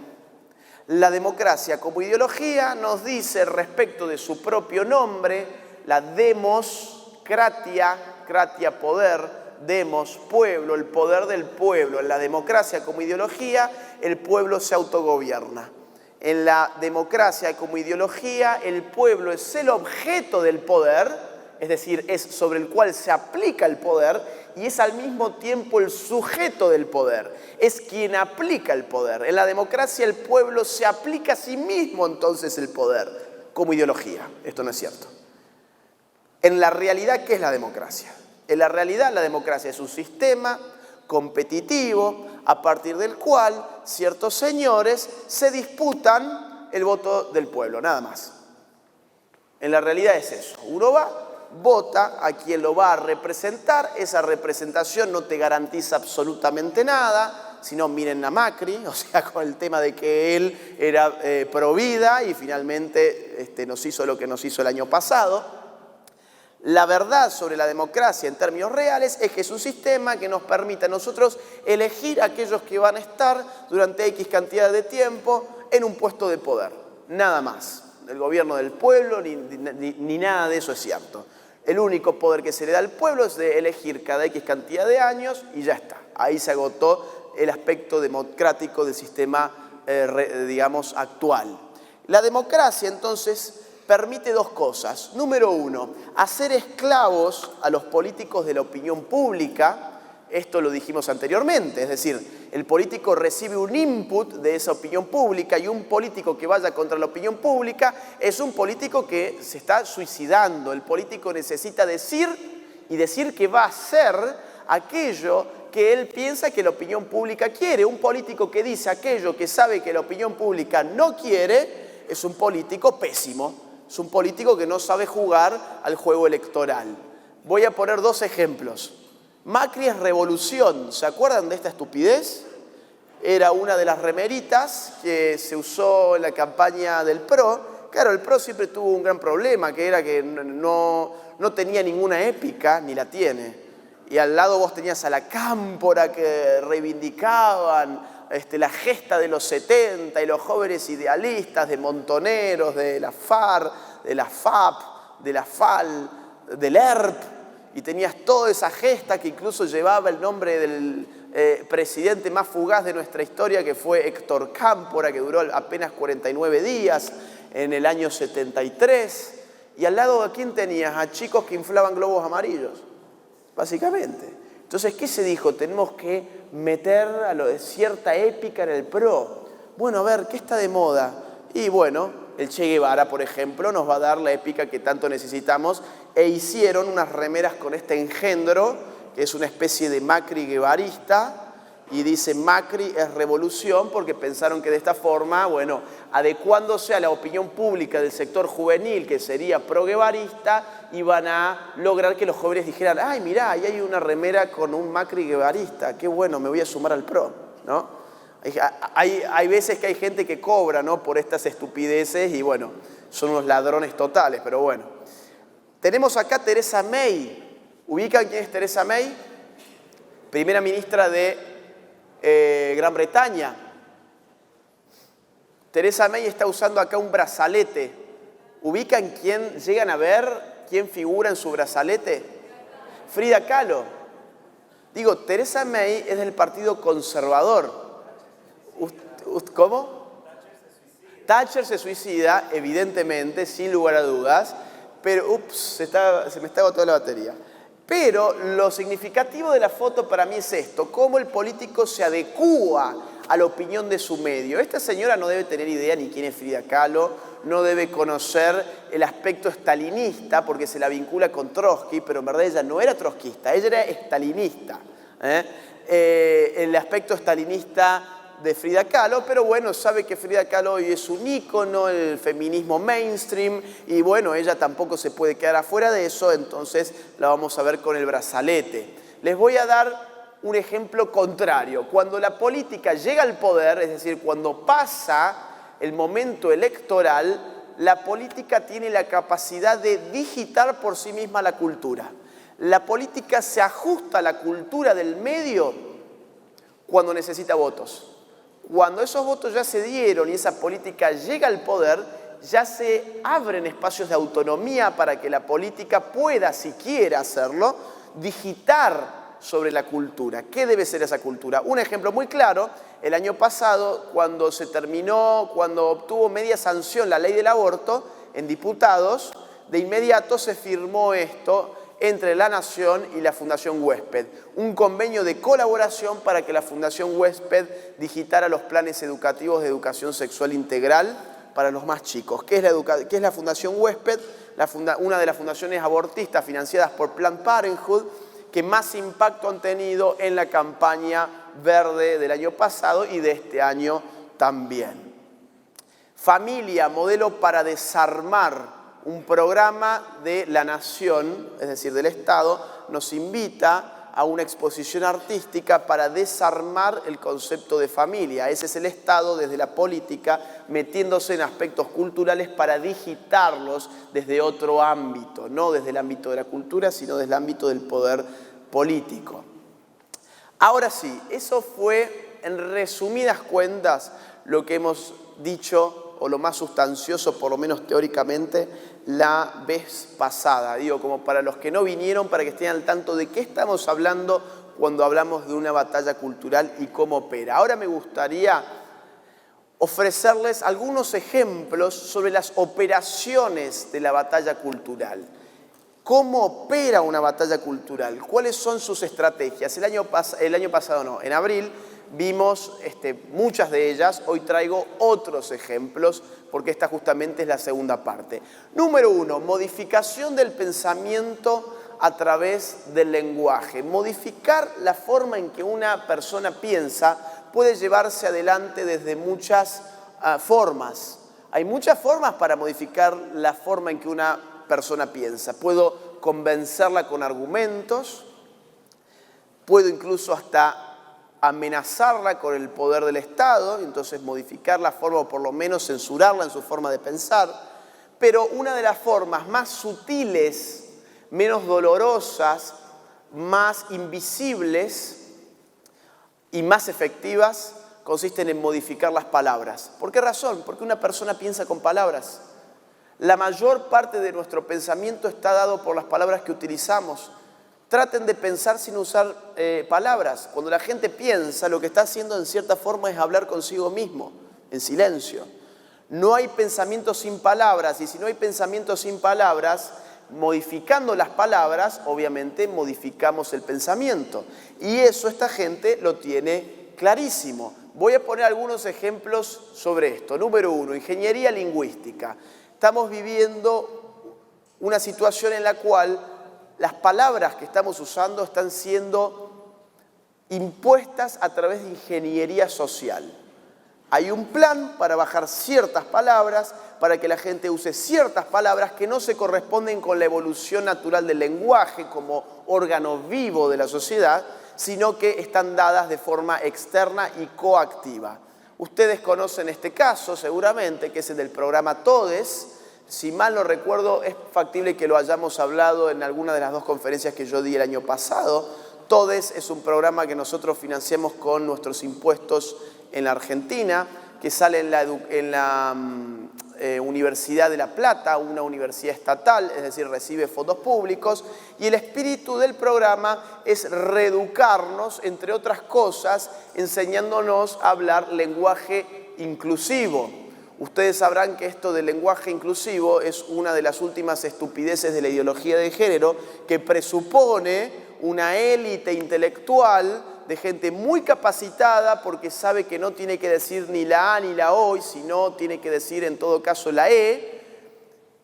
La democracia como ideología nos dice respecto de su propio nombre, la demos, kratia poder, demos pueblo, el poder del pueblo. En la democracia como ideología, el pueblo se autogobierna. En la democracia como ideología, el pueblo es el objeto del poder, es decir, es sobre el cual se aplica el poder, y es al mismo tiempo el sujeto del poder, es quien aplica el poder. En la democracia el pueblo se aplica a sí mismo entonces el poder, como ideología. Esto no es cierto. En la realidad, ¿qué es la democracia? En la realidad, la democracia es un sistema competitivo a partir del cual ciertos señores se disputan el voto del pueblo, nada más. En la realidad es eso. Uno vota a quien lo va a representar. Esa representación no te garantiza absolutamente nada. Si no, miren a Macri, o sea, con el tema de que él era pro vida y finalmente nos hizo lo que nos hizo el año pasado. La verdad sobre la democracia en términos reales es que es un sistema que nos permite a nosotros elegir a aquellos que van a estar durante X cantidad de tiempo en un puesto de poder. Nada más. El gobierno del pueblo ni nada de eso es cierto. El único poder que se le da al pueblo es de elegir cada X cantidad de años y ya está. Ahí se agotó el aspecto democrático del sistema, digamos, actual. La democracia, entonces, permite dos cosas. Número uno, hacer esclavos a los políticos de la opinión pública. Esto lo dijimos anteriormente, es decir, el político recibe un input de esa opinión pública y un político que vaya contra la opinión pública es un político que se está suicidando. El político necesita decir que va a hacer aquello que él piensa que la opinión pública quiere. Un político que dice aquello que sabe que la opinión pública no quiere es un político pésimo. Es un político que no sabe jugar al juego electoral. Voy a poner dos ejemplos. Macri es revolución. ¿Se acuerdan de esta estupidez? Era una de las remeritas que se usó en la campaña del PRO. Claro, el PRO siempre tuvo un gran problema, que era que no tenía ninguna épica, ni la tiene. Y al lado vos tenías a la Cámpora que reivindicaban la gesta de los 70 y los jóvenes idealistas de Montoneros, de la FARC, de la FAP, de la FAL, del ERP, y tenías toda esa gesta que incluso llevaba el nombre del presidente más fugaz de nuestra historia, que fue Héctor Cámpora, que duró apenas 49 días en el año 73. Y al lado, ¿a quién tenías? A chicos que inflaban globos amarillos, básicamente. Entonces, ¿qué se dijo? Tenemos que meter a lo de cierta épica en el PRO. Bueno, a ver, ¿qué está de moda? Y bueno, el Che Guevara, por ejemplo, nos va a dar la épica que tanto necesitamos, e hicieron unas remeras con este engendro, que es una especie de Macri guevarista, y dice Macri es revolución, porque pensaron que de esta forma, bueno, adecuándose a la opinión pública del sector juvenil, que sería pro-guevarista, iban a lograr que los jóvenes dijeran, ay, mirá, ahí hay una remera con un Macri guevarista, qué bueno, me voy a sumar al PRO, ¿no? Hay veces que hay gente que cobra, ¿no?, por estas estupideces y bueno, son unos ladrones totales, pero bueno. Tenemos acá Theresa May. ¿Ubican quién es Theresa May? Primera ministra de Gran Bretaña. Theresa May está usando acá un brazalete. ¿Ubican quién llegan a ver? ¿Quién figura en su brazalete? Frida Kahlo. Digo, Theresa May es del Partido Conservador. ¿Cómo? Thatcher se suicida, evidentemente, sin lugar a dudas, pero se me está agotando la batería. Pero lo significativo de la foto para mí es esto, cómo el político se adecúa a la opinión de su medio. Esta señora no debe tener idea ni quién es Frida Kahlo, no debe conocer el aspecto estalinista porque se la vincula con Trotsky, pero en verdad ella no era trotskista, ella era estalinista. El aspecto estalinista de Frida Kahlo, pero bueno, sabe que Frida Kahlo hoy es un ícono, el feminismo mainstream, y bueno, ella tampoco se puede quedar afuera de eso, entonces la vamos a ver con el brazalete. Les voy a dar un ejemplo contrario. Cuando la política llega al poder, es decir, cuando pasa el momento electoral, la política tiene la capacidad de digitar por sí misma la cultura. La política se ajusta a la cultura del medio cuando necesita votos. Cuando esos votos ya se dieron y esa política llega al poder, ya se abren espacios de autonomía para que la política pueda, si quiere hacerlo, digitar sobre la cultura. ¿Qué debe ser esa cultura? Un ejemplo muy claro, el año pasado, cuando obtuvo media sanción la ley del aborto en diputados, de inmediato se firmó esto entre la Nación y la Fundación Huésped, un convenio de colaboración para que la Fundación Huésped digitara los planes educativos de educación sexual integral para los más chicos. ¿Qué es la Fundación Huésped? Una de las fundaciones abortistas financiadas por Planned Parenthood que más impacto han tenido en la campaña verde del año pasado y de este año también. Familia, modelo para desarmar. Un programa de la Nación, es decir, del Estado, nos invita a una exposición artística para desarmar el concepto de familia. Ese es el Estado desde la política metiéndose en aspectos culturales para digitarlos desde otro ámbito, no desde el ámbito de la cultura, sino desde el ámbito del poder político. Ahora sí, eso fue en resumidas cuentas lo que hemos dicho, o lo más sustancioso, por lo menos teóricamente, la vez pasada. Digo, como para los que no vinieron, para que estén al tanto de qué estamos hablando cuando hablamos de una batalla cultural y cómo opera. Ahora me gustaría ofrecerles algunos ejemplos sobre las operaciones de la batalla cultural. ¿Cómo opera una batalla cultural? ¿Cuáles son sus estrategias? El año pasado no, en abril vimos muchas de ellas. Hoy traigo otros ejemplos porque esta justamente es la segunda parte. Número 1, modificación del pensamiento a través del lenguaje. Modificar la forma en que una persona piensa puede llevarse adelante desde muchas formas. Hay muchas formas para modificar la forma en que una persona piensa. Puedo convencerla con argumentos, puedo incluso hasta amenazarla con el poder del Estado, y entonces modificar la forma o por lo menos censurarla en su forma de pensar. Pero una de las formas más sutiles, menos dolorosas, más invisibles y más efectivas consisten en modificar las palabras. ¿Por qué razón? Porque una persona piensa con palabras. La mayor parte de nuestro pensamiento está dado por las palabras que utilizamos. Traten de pensar sin usar palabras. Cuando la gente piensa, lo que está haciendo en cierta forma es hablar consigo mismo, en silencio. No hay pensamiento sin palabras, y si no hay pensamiento sin palabras, modificando las palabras, obviamente modificamos el pensamiento. Y eso esta gente lo tiene clarísimo. Voy a poner algunos ejemplos sobre esto. Número 1, ingeniería lingüística. Estamos viviendo una situación en la cual las palabras que estamos usando están siendo impuestas a través de ingeniería social. Hay un plan para bajar ciertas palabras, para que la gente use ciertas palabras que no se corresponden con la evolución natural del lenguaje como órgano vivo de la sociedad, sino que están dadas de forma externa y coactiva. Ustedes conocen este caso seguramente, que es el del programa TODES. Si mal no recuerdo, es factible que lo hayamos hablado en alguna de las dos conferencias que yo di el año pasado. TODES es un programa que nosotros financiamos con nuestros impuestos en la Argentina, que sale en la Universidad de La Plata, una universidad estatal, es decir, recibe fondos públicos, y el espíritu del programa es reeducarnos, entre otras cosas, enseñándonos a hablar lenguaje inclusivo. Ustedes sabrán que esto del lenguaje inclusivo es una de las últimas estupideces de la ideología de género, que presupone una élite intelectual de gente muy capacitada porque sabe que no tiene que decir ni la A ni la O, sino tiene que decir en todo caso la E,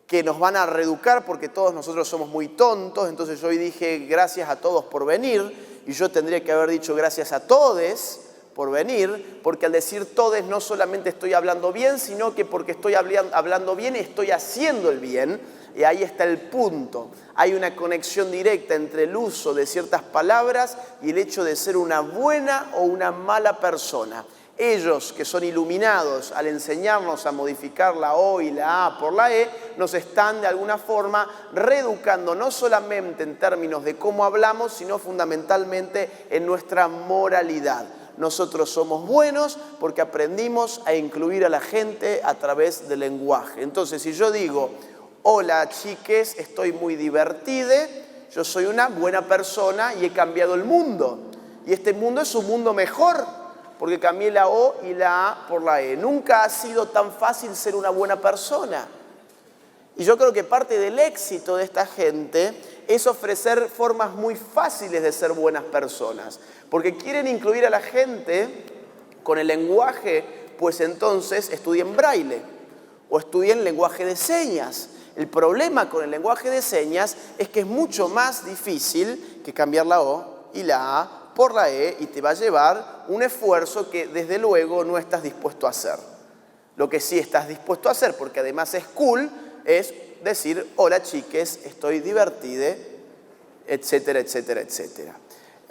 que nos van a reeducar porque todos nosotros somos muy tontos. Entonces yo hoy dije gracias a todos por venir, y yo tendría que haber dicho gracias a todes por venir, porque al decir todes no solamente estoy hablando bien, sino que porque estoy hablando bien estoy haciendo el bien, y ahí está el punto. Hay una conexión directa entre el uso de ciertas palabras y el hecho de ser una buena o una mala persona. Ellos que son iluminados al enseñarnos a modificar la O y la A por la E, nos están de alguna forma reeducando no solamente en términos de cómo hablamos, sino fundamentalmente en nuestra moralidad. Nosotros somos buenos porque aprendimos a incluir a la gente a través del lenguaje. Entonces, si yo digo, hola chiques, estoy muy divertida, yo soy una buena persona y he cambiado el mundo. Y este mundo es un mundo mejor, porque cambié la O y la A por la E. Nunca ha sido tan fácil ser una buena persona. Y yo creo que parte del éxito de esta gente es ofrecer formas muy fáciles de ser buenas personas. Porque quieren incluir a la gente con el lenguaje, pues entonces estudien braille o estudien lenguaje de señas. El problema con el lenguaje de señas es que es mucho más difícil que cambiar la O y la A por la E, y te va a llevar un esfuerzo que desde luego no estás dispuesto a hacer. Lo que sí estás dispuesto a hacer, porque además es cool, es decir, hola chiques, estoy divertida, etcétera, etcétera, etcétera.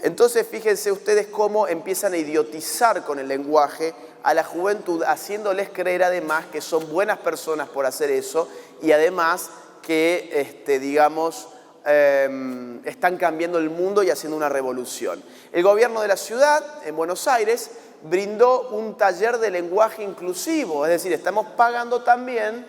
Entonces fíjense ustedes cómo empiezan a idiotizar con el lenguaje a la juventud, haciéndoles creer además que son buenas personas por hacer eso y además que, están cambiando el mundo y haciendo una revolución. El gobierno de la ciudad, en Buenos Aires, brindó un taller de lenguaje inclusivo, es decir, estamos pagando también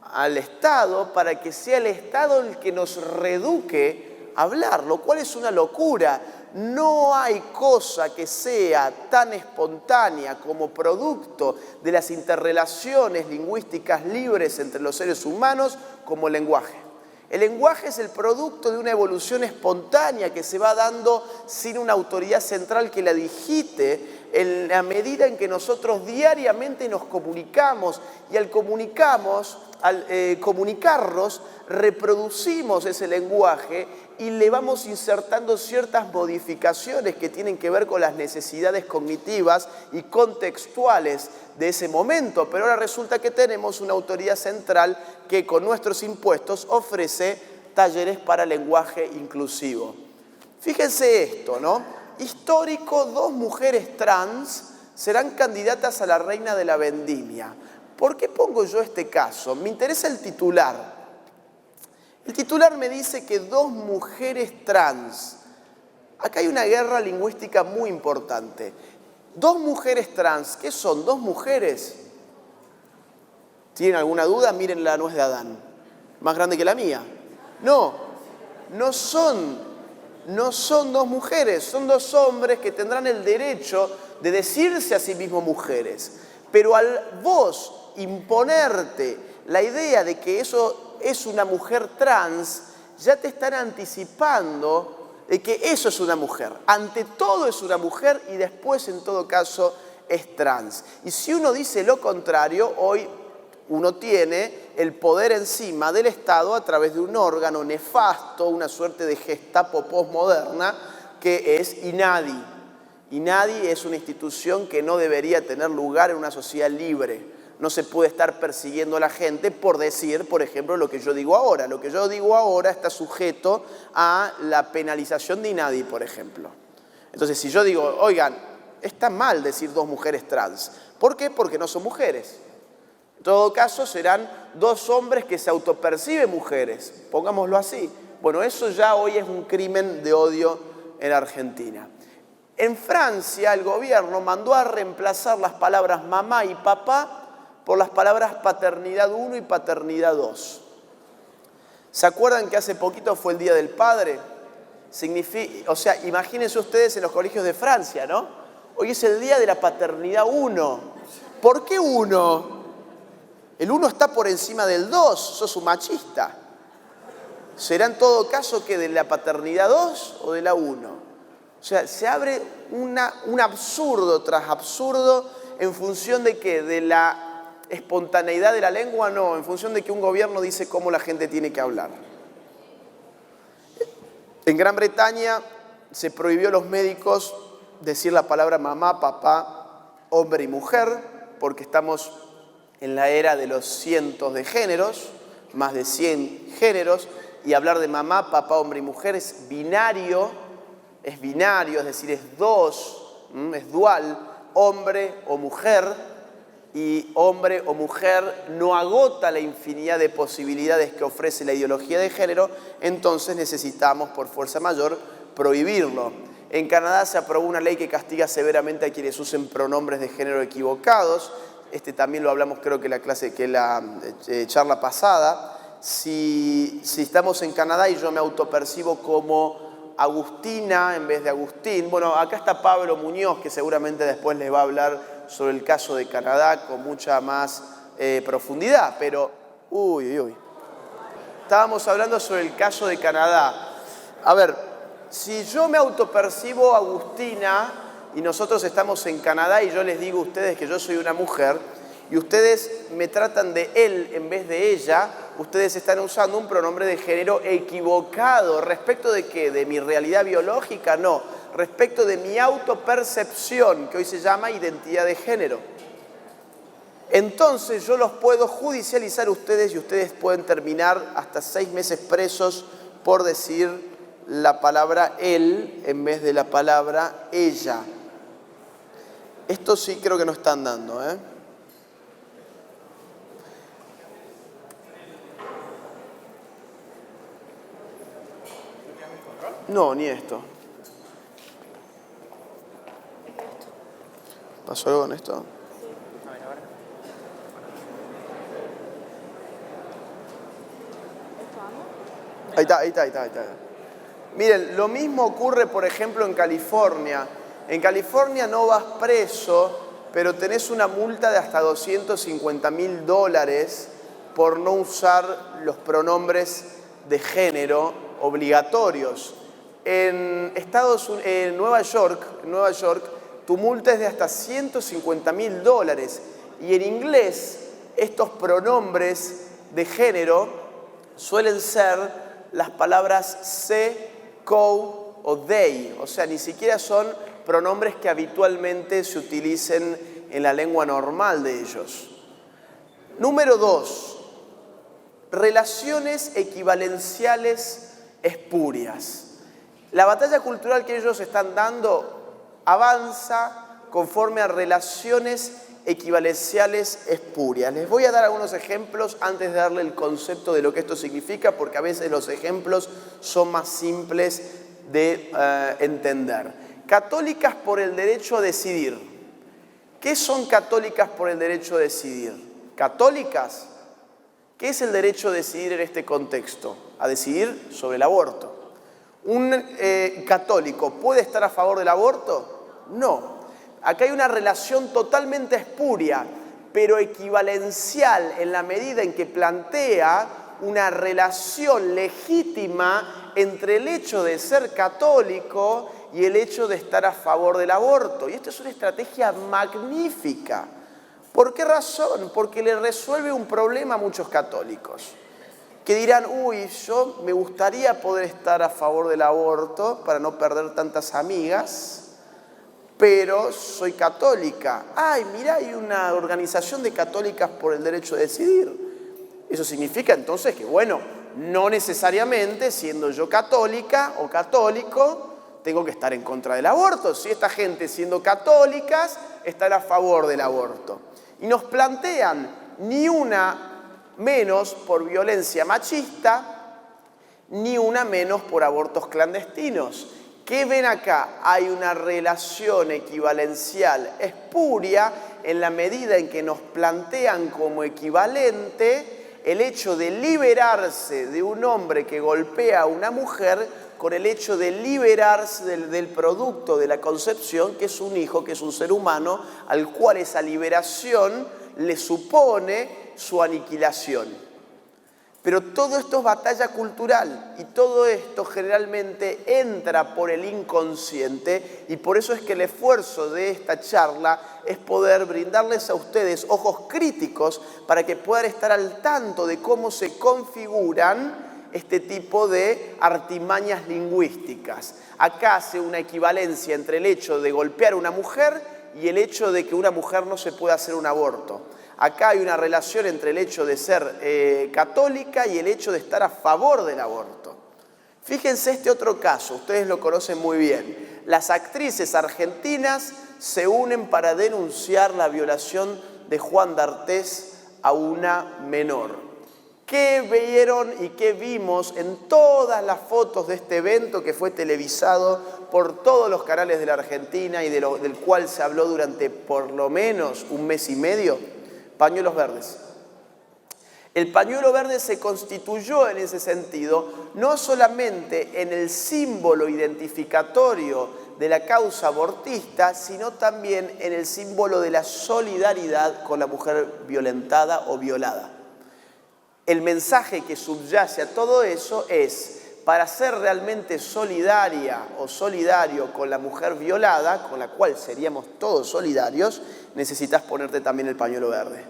al Estado para que sea el Estado el que nos reeduque a hablar, lo cual es una locura. No hay cosa que sea tan espontánea como producto de las interrelaciones lingüísticas libres entre los seres humanos como el lenguaje. El lenguaje es el producto de una evolución espontánea que se va dando sin una autoridad central que la digite en la medida en que nosotros diariamente nos comunicamos y al comunicarnos reproducimos ese lenguaje y le vamos insertando ciertas modificaciones que tienen que ver con las necesidades cognitivas y contextuales de ese momento. Pero ahora resulta que tenemos una autoridad central que con nuestros impuestos ofrece talleres para lenguaje inclusivo. Fíjense esto, ¿no? Histórico, 2 mujeres trans serán candidatas a la reina de la vendimia. ¿Por qué pongo yo este caso? Me interesa el titular. El titular me dice que 2 mujeres trans. Acá hay una guerra lingüística muy importante. 2 mujeres trans, ¿qué son? 2 mujeres. ¿Tienen alguna duda? Miren la nuez de Adán. ¿Más grande que la mía? No son 2 mujeres, son 2 hombres que tendrán el derecho de decirse a sí mismos mujeres. Pero al vos imponerte la idea de que eso es una mujer trans, ya te están anticipando de que eso es una mujer. Ante todo es una mujer y después en todo caso es trans. Y si uno dice lo contrario, hoy uno tiene el poder encima del Estado a través de un órgano nefasto, una suerte de Gestapo postmoderna, que es INADI. INADI es una institución que no debería tener lugar en una sociedad libre. No se puede estar persiguiendo a la gente por decir, por ejemplo, lo que yo digo ahora. Lo que yo digo ahora está sujeto a la penalización de INADI, por ejemplo. Entonces, si yo digo, oigan, está mal decir 2 mujeres trans. ¿Por qué? Porque no son mujeres. En todo caso, serán 2 hombres que se autoperciben mujeres. Pongámoslo así. Bueno, eso ya hoy es un crimen de odio en Argentina. En Francia, el gobierno mandó a reemplazar las palabras mamá y papá por las palabras paternidad 1 y paternidad 2. ¿Se acuerdan que hace poquito fue el Día del Padre? Imagínense ustedes en los colegios de Francia, ¿no? Hoy es el Día de la Paternidad 1. ¿Por qué 1? El 1 está por encima del 2, sos un machista. ¿Será en todo caso que de la paternidad 2 o de la 1? O sea, se abre un absurdo tras absurdo en función de ¿qué? De la espontaneidad de la lengua, no, en función de que un gobierno dice cómo la gente tiene que hablar. En Gran Bretaña se prohibió a los médicos decir la palabra mamá, papá, hombre y mujer, porque estamos en la era de los cientos de géneros, más de 100 géneros, y hablar de mamá, papá, hombre y mujer es binario, es decir, es 2, es dual, hombre o mujer, y hombre o mujer no agota la infinidad de posibilidades que ofrece la ideología de género, entonces necesitamos por fuerza mayor prohibirlo. En Canadá se aprobó una ley que castiga severamente a quienes usen pronombres de género equivocados. También lo hablamos creo que la charla pasada. Si estamos en Canadá y yo me autopercibo como Agustina en vez de Agustín, bueno, acá está Pablo Muñoz, que seguramente después les va a hablar sobre el caso de Canadá con mucha más profundidad, pero estábamos hablando sobre el caso de Canadá. A ver, si yo me autopercibo Agustina y nosotros estamos en Canadá y yo les digo a ustedes que yo soy una mujer y ustedes me tratan de él en vez de ella, ustedes están usando un pronombre de género equivocado. ¿Respecto de qué? ¿De mi realidad biológica? No. Respecto de mi autopercepción, que hoy se llama identidad de género. Entonces yo los puedo judicializar a ustedes y ustedes pueden terminar hasta 6 meses presos por decir la palabra él en vez de la palabra ella. Esto sí creo que no están dando, ¿eh? No, ni esto. ¿Pasó algo con esto? Ahí está. Miren, lo mismo ocurre, por ejemplo, en California. En California no vas preso, pero tenés una multa de hasta $250.000 por no usar los pronombres de género obligatorios. En Nueva York, tu multa es de hasta $150.000. Y en inglés, estos pronombres de género suelen ser las palabras se, co o they. O sea, ni siquiera son pronombres que habitualmente se utilicen en la lengua normal de ellos. Número 2. Relaciones equivalenciales espurias. La batalla cultural que ellos están dando avanza conforme a relaciones equivalenciales espurias. Les voy a dar algunos ejemplos antes de darle el concepto de lo que esto significa, porque a veces los ejemplos son más simples de entender. Católicas por el derecho a decidir. ¿Qué son católicas por el derecho a decidir? ¿Católicas? ¿Qué es el derecho a decidir en este contexto? A decidir sobre el aborto. ¿Un católico puede estar a favor del aborto? No. Acá hay una relación totalmente espuria, pero equivalencial en la medida en que plantea una relación legítima entre el hecho de ser católico y el hecho de estar a favor del aborto. Y esto es una estrategia magnífica. ¿Por qué razón? Porque le resuelve un problema a muchos católicos que dirán, yo me gustaría poder estar a favor del aborto para no perder tantas amigas, pero soy católica. Mira, hay una organización de católicas por el derecho a decidir. Eso significa entonces que, no necesariamente siendo yo católica o católico, tengo que estar en contra del aborto. Si esta gente siendo católicas están a favor del aborto. Y nos plantean ni una menos por violencia machista, ni una menos por abortos clandestinos. ¿Qué ven acá? Hay una relación equivalencial espuria en la medida en que nos plantean como equivalente el hecho de liberarse de un hombre que golpea a una mujer con el hecho de liberarse del producto de la concepción, que es un hijo, que es un ser humano, al cual esa liberación le supone su aniquilación. Pero todo esto es batalla cultural y todo esto generalmente entra por el inconsciente, y por eso es que el esfuerzo de esta charla es poder brindarles a ustedes ojos críticos para que puedan estar al tanto de cómo se configuran este tipo de artimañas lingüísticas. Acá hace una equivalencia entre el hecho de golpear a una mujer y el hecho de que una mujer no se pueda hacer un aborto. Acá hay una relación entre el hecho de ser católica y el hecho de estar a favor del aborto. Fíjense este otro caso, ustedes lo conocen muy bien. Las actrices argentinas se unen para denunciar la violación de Juan D'Artés a una menor. ¿Qué vieron y qué vimos en todas las fotos de este evento que fue televisado por todos los canales de la Argentina y del cual se habló durante por lo menos un mes y medio? Pañuelos verdes. El pañuelo verde se constituyó en ese sentido no solamente en el símbolo identificatorio de la causa abortista, sino también en el símbolo de la solidaridad con la mujer violentada o violada. El mensaje que subyace a todo eso es: para ser realmente solidaria o solidario con la mujer violada, con la cual seríamos todos solidarios, necesitas ponerte también el pañuelo verde.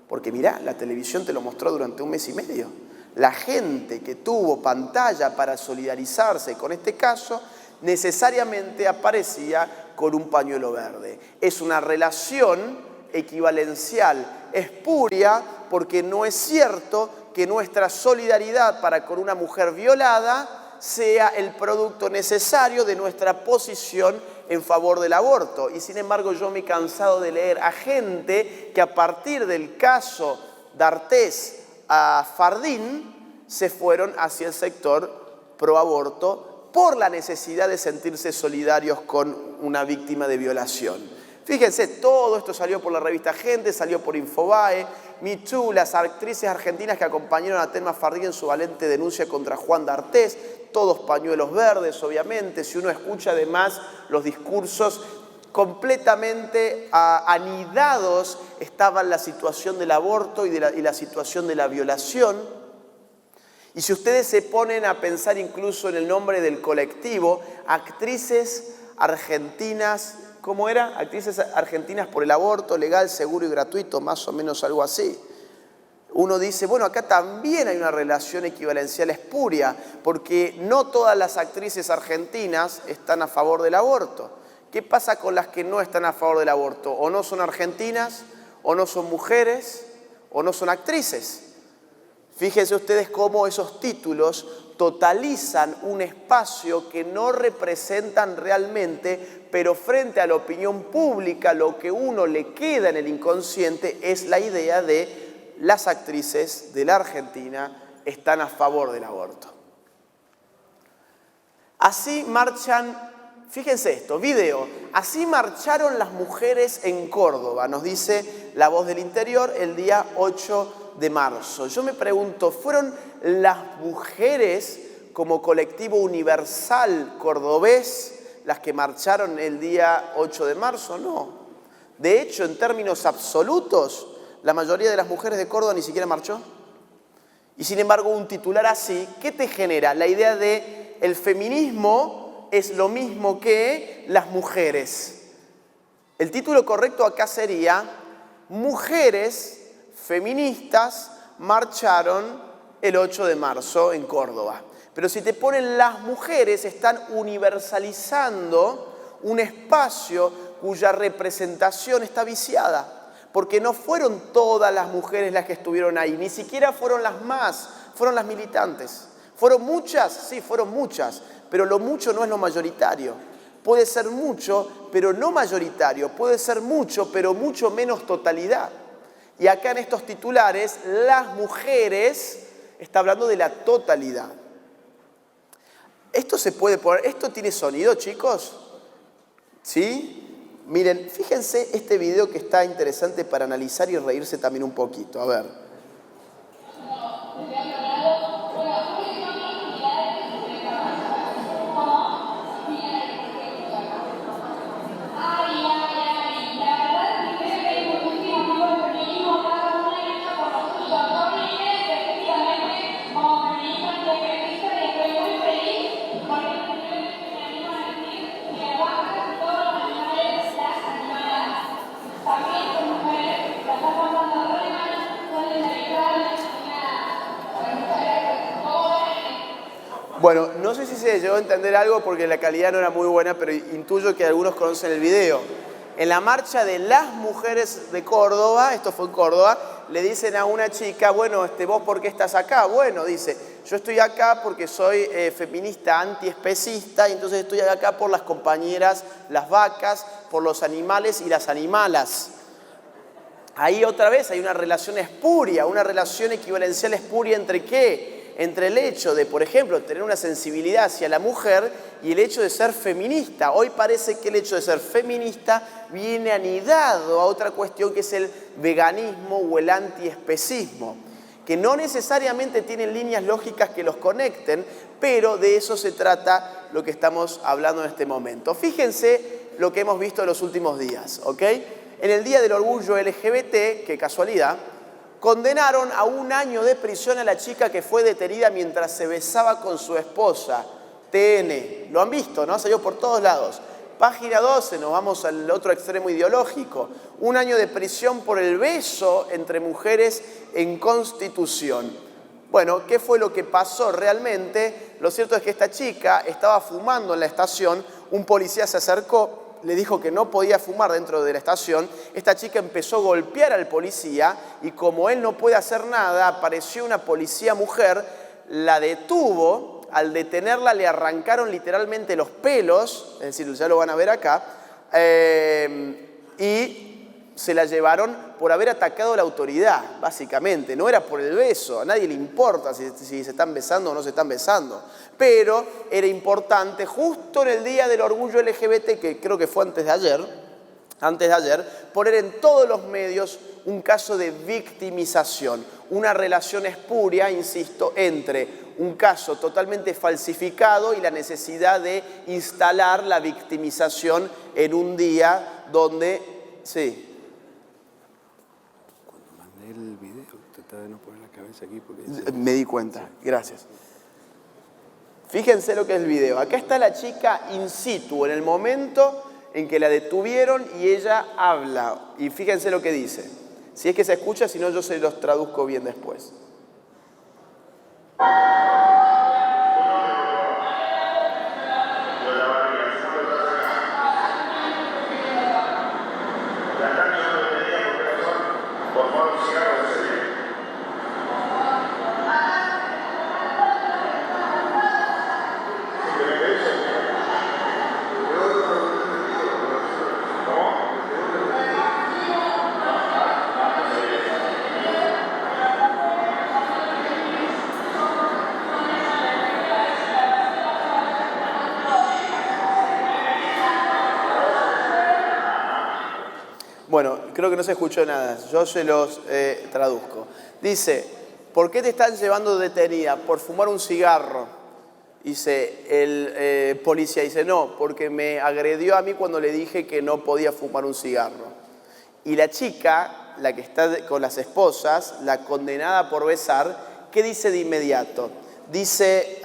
Porque mirá, la televisión te lo mostró durante un mes y medio. La gente que tuvo pantalla para solidarizarse con este caso necesariamente aparecía con un pañuelo verde. Es una relación equivalencial espuria, porque no es cierto que nuestra solidaridad para con una mujer violada sea el producto necesario de nuestra posición en favor del aborto. Y sin embargo yo me he cansado de leer a gente que a partir del caso D'Artés a Fardín se fueron hacia el sector pro aborto por la necesidad de sentirse solidarios con una víctima de violación. Fíjense, todo esto salió por la revista Gente, salió por Infobae, Me Too, las actrices argentinas que acompañaron a Telma Fardín en su valiente denuncia contra Juan D'Artés, todos pañuelos verdes, obviamente. Si uno escucha además los discursos completamente anidados, estaban la situación del aborto y la situación de la violación. Y si ustedes se ponen a pensar incluso en el nombre del colectivo, actrices argentinas, ¿cómo era? Actrices argentinas por el aborto legal, seguro y gratuito, más o menos algo así. Uno dice, bueno, acá también hay una relación equivalencial espuria, porque no todas las actrices argentinas están a favor del aborto. ¿Qué pasa con las que no están a favor del aborto? O no son argentinas, o no son mujeres, o no son actrices. Fíjense ustedes cómo esos títulos totalizan un espacio que no representan realmente, pero frente a la opinión pública lo que uno le queda en el inconsciente es la idea de las actrices de la Argentina están a favor del aborto. Así marchan, fíjense esto, video, así marcharon las mujeres en Córdoba, nos dice La Voz del Interior el día 8 de marzo. Yo me pregunto, ¿fueron las mujeres como colectivo universal cordobés las que marcharon el día 8 de marzo? No. De hecho, en términos absolutos, la mayoría de las mujeres de Córdoba ni siquiera marchó. Y sin embargo, un titular así, ¿qué te genera? La idea de el feminismo es lo mismo que las mujeres. El título correcto acá sería Mujeres feministas marcharon el 8 de marzo en Córdoba. Pero si te ponen las mujeres, están universalizando un espacio cuya representación está viciada. Porque no fueron todas las mujeres las que estuvieron ahí, ni siquiera fueron las más, fueron las militantes. ¿Fueron muchas? Sí, fueron muchas, pero lo mucho no es lo mayoritario. Puede ser mucho, pero no mayoritario. Puede ser mucho, pero mucho menos totalidad. Y acá en estos titulares, las mujeres, está hablando de la totalidad. Esto se puede poner, ¿esto tiene sonido, chicos? ¿Sí? Miren, fíjense este video que está interesante para analizar y reírse también un poquito. A ver. Bueno, no sé si se llegó a entender algo porque la calidad no era muy buena, pero intuyo que algunos conocen el video. En la marcha de las mujeres de Córdoba, esto fue en Córdoba, le dicen a una chica, bueno, ¿vos por qué estás acá? Bueno, dice, yo estoy acá porque soy feminista antiespecista y entonces estoy acá por las compañeras, las vacas, por los animales y las animalas. Ahí otra vez hay una relación espuria, una relación equivalencial espuria ¿entre qué? Entre el hecho de, por ejemplo, tener una sensibilidad hacia la mujer y el hecho de ser feminista. Hoy parece que el hecho de ser feminista viene anidado a otra cuestión que es el veganismo o el antiespecismo, que no necesariamente tienen líneas lógicas que los conecten, pero de eso se trata lo que estamos hablando en este momento. Fíjense lo que hemos visto en los últimos días, ¿ok? En el Día del Orgullo LGBT, qué casualidad, condenaron a 1 año de prisión a la chica que fue detenida mientras se besaba con su esposa. TN, lo han visto, ¿no? Salió por todos lados. Página 12, nos vamos al otro extremo ideológico. 1 año de prisión por el beso entre mujeres en Constitución. Bueno, ¿qué fue lo que pasó realmente? Lo cierto es que esta chica estaba fumando en la estación, un policía se acercó, le dijo que no podía fumar dentro de la estación, esta chica empezó a golpear al policía y como él no puede hacer nada, apareció una policía mujer, la detuvo al detenerla le arrancaron literalmente los pelos, es decir, ya lo van a ver acá, y se la llevaron por haber atacado a la autoridad, básicamente. No era por el beso, a nadie le importa si se están besando o no se están besando. Pero era importante, justo en el Día del Orgullo LGBT, que creo que fue antes de ayer, poner en todos los medios un caso de victimización, una relación espuria, insisto, entre un caso totalmente falsificado y la necesidad de instalar la victimización en un día donde... Sí. El video, trata de no poner la cabeza aquí porque... Me di cuenta, gracias. Fíjense lo que es el video. Acá está la chica in situ, en el momento en que la detuvieron y ella habla. Y fíjense lo que dice. Si es que se escucha, si no yo se los traduzco bien después. Bueno, creo que no se escuchó nada, yo se los traduzco. Dice, ¿por qué te están llevando detenida? Por fumar un cigarro. Dice, el policía dice, no, porque me agredió a mí cuando le dije que no podía fumar un cigarro. Y la chica, la que está con las esposas, la condenada por besar, ¿qué dice de inmediato? Dice,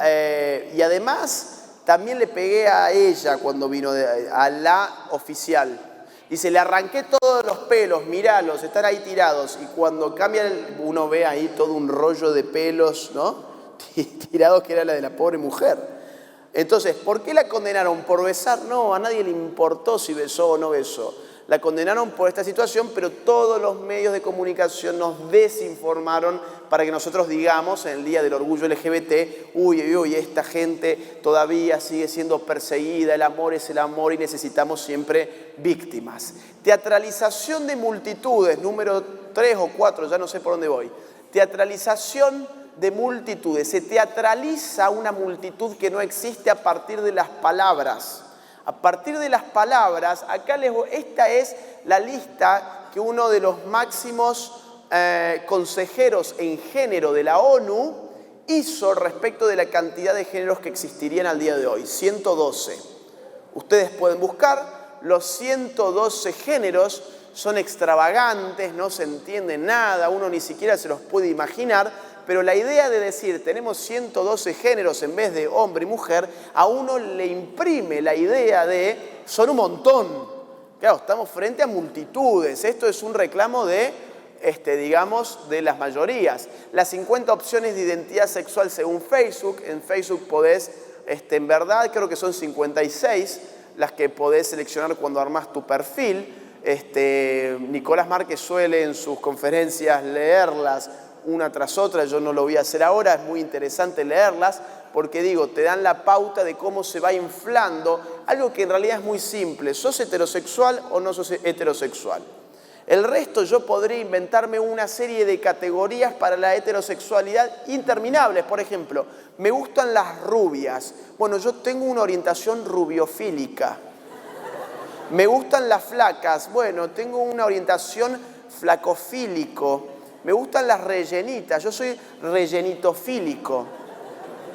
y además también le pegué a ella cuando vino, a la oficial. Dice, le arranqué todos los pelos, míralos, están ahí tirados. Y cuando cambia, uno ve ahí todo un rollo de pelos, ¿no? Tirados, que era la de la pobre mujer. Entonces, ¿por qué la condenaron? ¿Por besar? No, a nadie le importó si besó o no besó. La condenaron por esta situación, pero todos los medios de comunicación nos desinformaron para que nosotros digamos en el Día del Orgullo LGBT, uy, esta gente todavía sigue siendo perseguida, el amor es el amor y necesitamos siempre víctimas. Teatralización de multitudes, número 3 o 4, ya no sé por dónde voy. Teatralización de multitudes. Se teatraliza una multitud que no existe a partir de las palabras. A partir de las palabras, esta es la lista que uno de los máximos consejeros en género de la ONU hizo respecto de la cantidad de géneros que existirían al día de hoy, 112. Ustedes pueden buscar, los 112 géneros son extravagantes, no se entiende nada, uno ni siquiera se los puede imaginar, pero la idea de decir tenemos 112 géneros en vez de hombre y mujer, a uno le imprime la idea de son un montón. Claro, estamos frente a multitudes, esto es un reclamo de, digamos, de las mayorías. Las 50 opciones de identidad sexual según Facebook, en Facebook podés, en verdad creo que son 56 las que podés seleccionar cuando armás tu perfil. Nicolás Márquez suele en sus conferencias leerlas una tras otra, yo no lo voy a hacer ahora, es muy interesante leerlas, porque digo, te dan la pauta de cómo se va inflando, algo que en realidad es muy simple, ¿sos heterosexual o no sos heterosexual? El resto yo podría inventarme una serie de categorías para la heterosexualidad interminables, por ejemplo, me gustan las rubias, bueno, yo tengo una orientación rubiofílica. Me gustan las flacas, bueno, tengo una orientación flacofílico. Me gustan las rellenitas, yo soy rellenitofílico.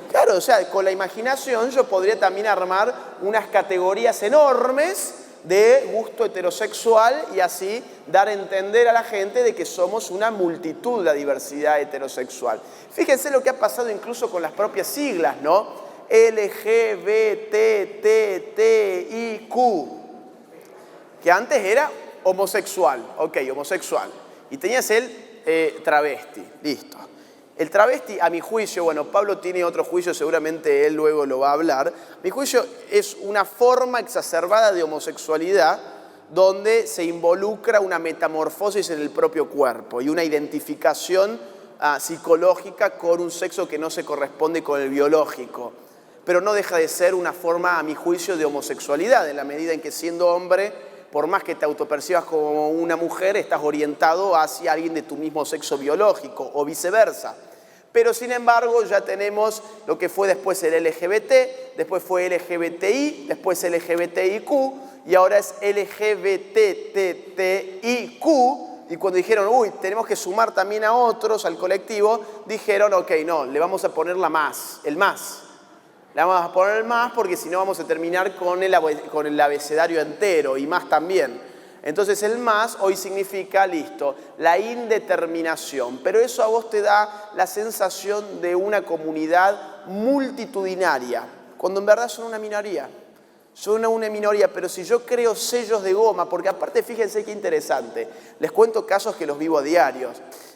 Claro, o sea, con la imaginación yo podría también armar unas categorías enormes de gusto heterosexual y así dar a entender a la gente de que somos una multitud, la diversidad heterosexual. Fíjense lo que ha pasado incluso con las propias siglas, ¿no? LGBTTIQ, que antes era homosexual, ok, homosexual. Y tenías el travesti, listo. El travesti, a mi juicio, bueno, Pablo tiene otro juicio, seguramente él luego lo va a hablar. Mi juicio es una forma exacerbada de homosexualidad donde se involucra una metamorfosis en el propio cuerpo y una identificación psicológica con un sexo que no se corresponde con el biológico. Pero no deja de ser una forma, a mi juicio, de homosexualidad, en la medida en que siendo hombre, por más que te autopercibas como una mujer, estás orientado hacia alguien de tu mismo sexo biológico o viceversa. Pero sin embargo ya tenemos lo que fue después el LGBT, después fue LGBTI, después LGBTIQ y ahora es LGBTTIQ. Y cuando dijeron, uy, tenemos que sumar también a otros, al colectivo, dijeron, ok, no, le vamos a poner la más, el más. Le vamos a poner el más porque si no vamos a terminar con el abecedario entero y más también. Entonces el más hoy significa, listo, la indeterminación. Pero eso a vos te da la sensación de una comunidad multitudinaria, cuando en verdad son una minoría. Son una minoría, pero si yo creo sellos de goma, porque aparte fíjense qué interesante, les cuento casos que los vivo a diario.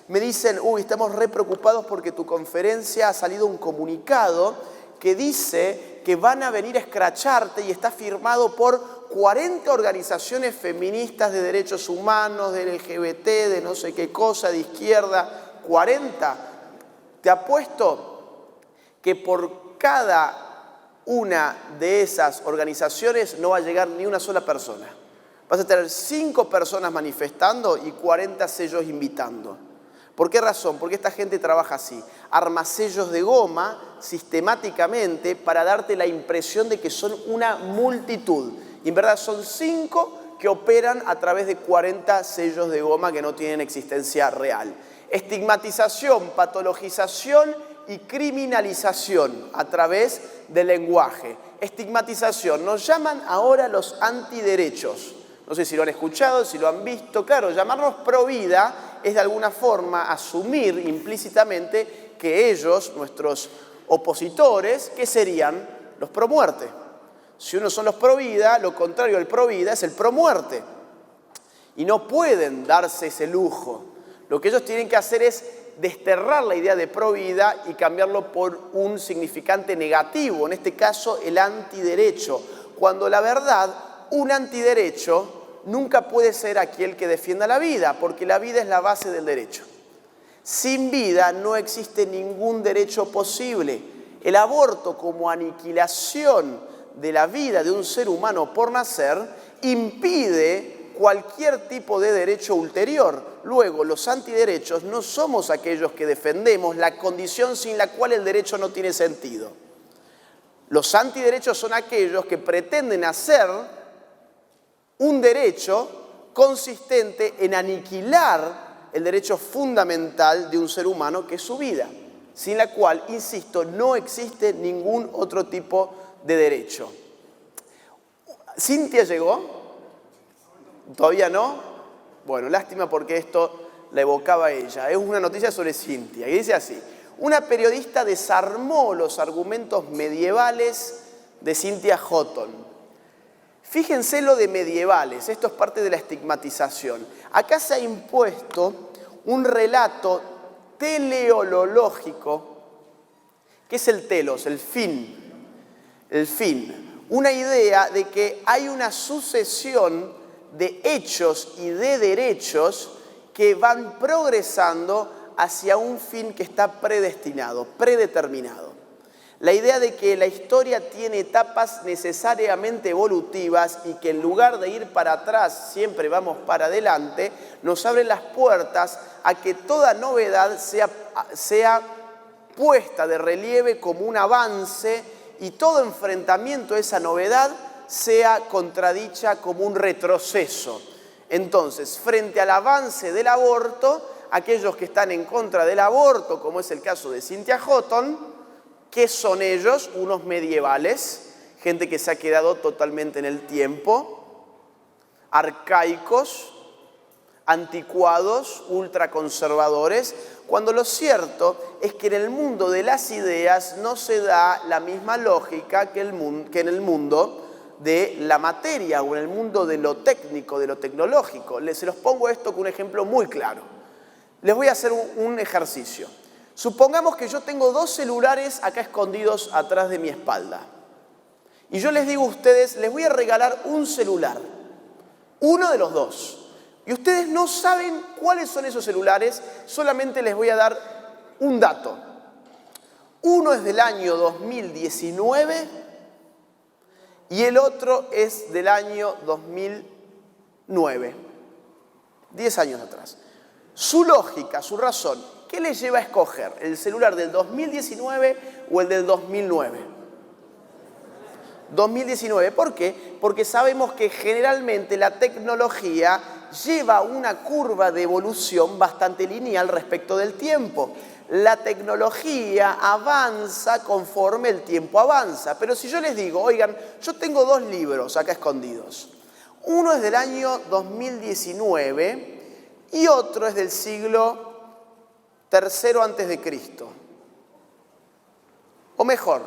Me dicen, uy, estamos re preocupados porque tu conferencia ha salido un comunicado que dice que van a venir a escracharte y está firmado por 40 organizaciones feministas de derechos humanos, de LGBT, de no sé qué cosa, de izquierda, 40. Te apuesto que por cada una de esas organizaciones no va a llegar ni una sola persona. Vas a tener 5 personas manifestando y 40 sellos invitando. ¿Por qué razón? Porque esta gente trabaja así. Arma sellos de goma sistemáticamente para darte la impresión de que son una multitud. Y en verdad son 5 que operan a través de 40 sellos de goma que no tienen existencia real. Estigmatización, patologización y criminalización a través del lenguaje. Estigmatización. Nos llaman ahora los antiderechos. No sé si lo han escuchado, si lo han visto. Claro, llamarnos pro vida es de alguna forma asumir implícitamente que ellos, nuestros opositores, ¿qué serían? Los pro muerte. Si uno son los pro vida, lo contrario al pro vida es el pro muerte. Y no pueden darse ese lujo. Lo que ellos tienen que hacer es desterrar la idea de pro vida y cambiarlo por un significante negativo, en este caso el antiderecho. Cuando la verdad, un antiderecho nunca puede ser aquel que defienda la vida, porque la vida es la base del derecho. Sin vida no existe ningún derecho posible. El aborto como aniquilación de la vida de un ser humano por nacer impide cualquier tipo de derecho ulterior. Luego, los antiderechos no somos aquellos que defendemos la condición sin la cual el derecho no tiene sentido. Los antiderechos son aquellos que pretenden hacer un derecho consistente en aniquilar el derecho fundamental de un ser humano, que es su vida, sin la cual, insisto, no existe ningún otro tipo de derecho. ¿Cintia llegó? ¿Todavía no? Bueno, lástima porque esto la evocaba ella. Es una noticia sobre Cintia, y dice así: una periodista desarmó los argumentos medievales de Cynthia Houghton. Fíjense lo de medievales, esto es parte de la estigmatización. Acá se ha impuesto un relato teleológico, que es el telos, el fin. El fin. Una idea de que hay una sucesión de hechos y de derechos que van progresando hacia un fin que está predestinado, predeterminado. La idea de que la historia tiene etapas necesariamente evolutivas y que en lugar de ir para atrás siempre vamos para adelante, nos abre las puertas a que toda novedad sea puesta de relieve como un avance y todo enfrentamiento a esa novedad sea contradicha como un retroceso. Entonces, frente al avance del aborto, aquellos que están en contra del aborto, como es el caso de Cynthia Houghton, ¿qué son ellos? Unos medievales, gente que se ha quedado totalmente en el tiempo, arcaicos, anticuados, ultraconservadores, cuando lo cierto es que en el mundo de las ideas no se da la misma lógica que en el mundo de la materia o en el mundo de lo técnico, de lo tecnológico. Se los pongo esto con un ejemplo muy claro. Les voy a hacer un ejercicio. Supongamos que yo tengo 2 celulares acá escondidos atrás de mi espalda. Y yo les digo a ustedes, les voy a regalar un celular. Uno de los 2. Y ustedes no saben cuáles son esos celulares, solamente les voy a dar un dato. Uno es del año 2019 y el otro es del año 2009. 10 años atrás. Su lógica, su razón, ¿qué le lleva a escoger? ¿El celular del 2019 o el del 2009? 2019. ¿Por qué? Porque sabemos que generalmente la tecnología lleva una curva de evolución bastante lineal respecto del tiempo. La tecnología avanza conforme el tiempo avanza. Pero si yo les digo, oigan, yo tengo 2 libros acá escondidos. Uno es del año 2019 y otro es del siglo III antes de Cristo. O mejor,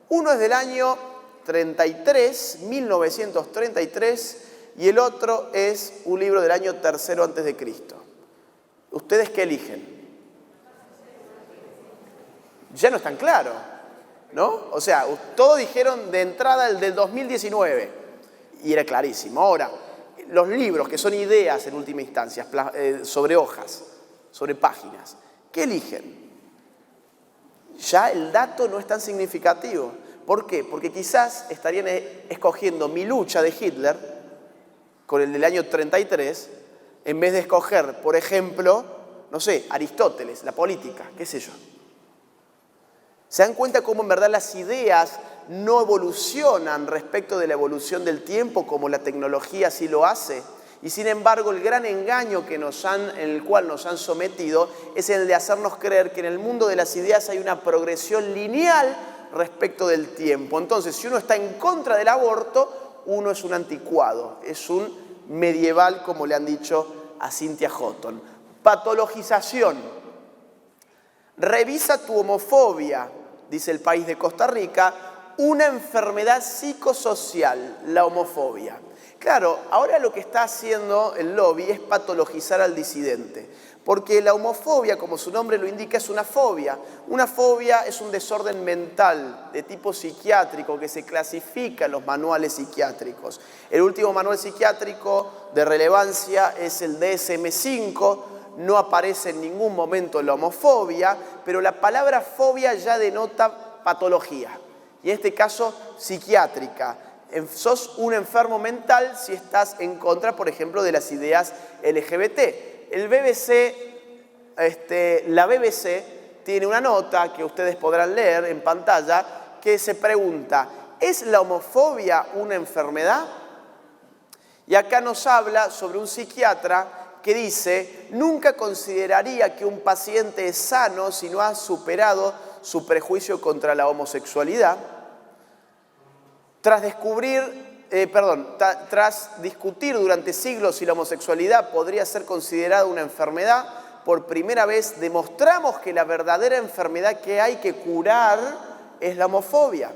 uno es del año 33, 1933, y el otro es un libro del año III antes de Cristo. ¿Ustedes qué eligen? Ya no es tan claro, ¿no? O sea, todos dijeron de entrada el del 2019 y era clarísimo. Ahora, los libros que son ideas en última instancia, sobre hojas, sobre páginas, ¿qué eligen? Ya el dato no es tan significativo. ¿Por qué? Porque quizás estarían escogiendo Mi lucha de Hitler con el del año 33 en vez de escoger, por ejemplo, no sé, Aristóteles, la política, qué sé yo. ¿Se dan cuenta cómo en verdad las ideas no evolucionan respecto de la evolución del tiempo como la tecnología sí lo hace? Y sin embargo, el gran engaño en el cual nos han sometido es el de hacernos creer que en el mundo de las ideas hay una progresión lineal respecto del tiempo. Entonces, si uno está en contra del aborto, uno es un anticuado, es un medieval, como le han dicho a Cynthia Houghton. Patologización. Revisa tu homofobia, dice El País de Costa Rica, una enfermedad psicosocial, la homofobia. Claro, ahora lo que está haciendo el lobby es patologizar al disidente, porque la homofobia, como su nombre lo indica, es una fobia. Una fobia es un desorden mental de tipo psiquiátrico que se clasifica en los manuales psiquiátricos. El último manual psiquiátrico de relevancia es el DSM-5, no aparece en ningún momento la homofobia, pero la palabra fobia ya denota patología, y en este caso psiquiátrica. Sos un enfermo mental si estás en contra, por ejemplo, de las ideas LGBT. La BBC tiene una nota que ustedes podrán leer en pantalla que se pregunta, ¿es la homofobia una enfermedad? Y acá nos habla sobre un psiquiatra que dice, nunca consideraría que un paciente es sano si no ha superado su prejuicio contra la homosexualidad. Tras discutir durante siglos si la homosexualidad podría ser considerada una enfermedad, por primera vez demostramos que la verdadera enfermedad que hay que curar es la homofobia.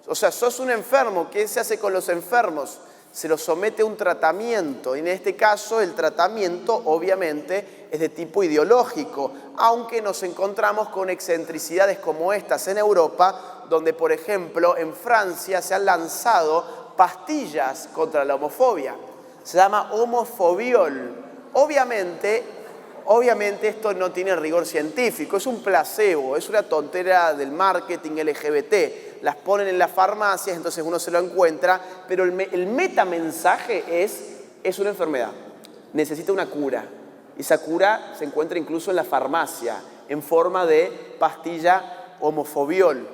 O sea, sos un enfermo, ¿qué se hace con los enfermos? Se los somete a un tratamiento, y en este caso el tratamiento obviamente es de tipo ideológico, aunque nos encontramos con excentricidades como estas en Europa, donde por ejemplo en Francia se han lanzado pastillas contra la homofobia, se llama homofobiol. Obviamente esto no tiene rigor científico, es un placebo, es una tontera del marketing LGBT. Las ponen en las farmacias, entonces uno se lo encuentra, pero el metamensaje es una enfermedad, necesita una cura. Esa cura se encuentra incluso en la farmacia, en forma de pastilla homofobiol.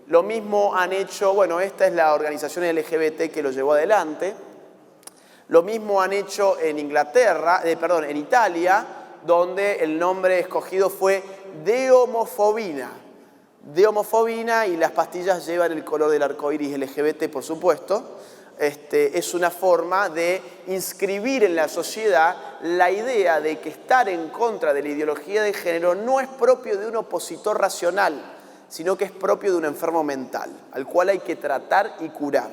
Lo mismo han hecho, bueno, esta es la organización LGBT que lo llevó adelante. Lo mismo han hecho en en Italia, donde el nombre escogido fue Deomofobina. Deomofobina, y las pastillas llevan el color del arco iris LGBT, por supuesto. Es una forma de inscribir en la sociedad la idea de que estar en contra de la ideología de género no es propio de un opositor racional, sino que es propio de un enfermo mental, al cual hay que tratar y curar.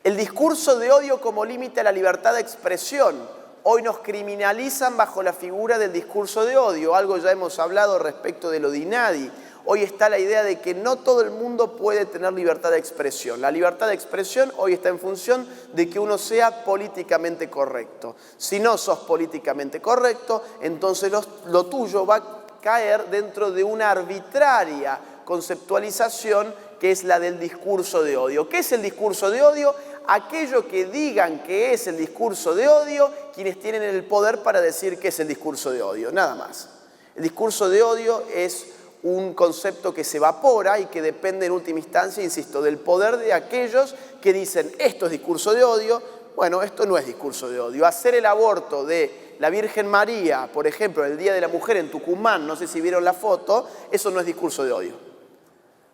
El discurso de odio como límite a la libertad de expresión. Hoy nos criminalizan bajo la figura del discurso de odio, algo ya hemos hablado respecto de lo de Inadi. Hoy está la idea de que no todo el mundo puede tener libertad de expresión. La libertad de expresión hoy está en función de que uno sea políticamente correcto. Si no sos políticamente correcto, entonces lo tuyo va caer dentro de una arbitraria conceptualización que es la del discurso de odio. ¿Qué es el discurso de odio? Aquello que digan que es el discurso de odio quienes tienen el poder para decir que es el discurso de odio, nada más. El discurso de odio es un concepto que se evapora y que depende en última instancia, insisto, del poder de aquellos que dicen esto es discurso de odio. Bueno, esto no es discurso de odio. Hacer el aborto de la Virgen María, por ejemplo, el Día de la Mujer en Tucumán, no sé si vieron la foto, eso no es discurso de odio.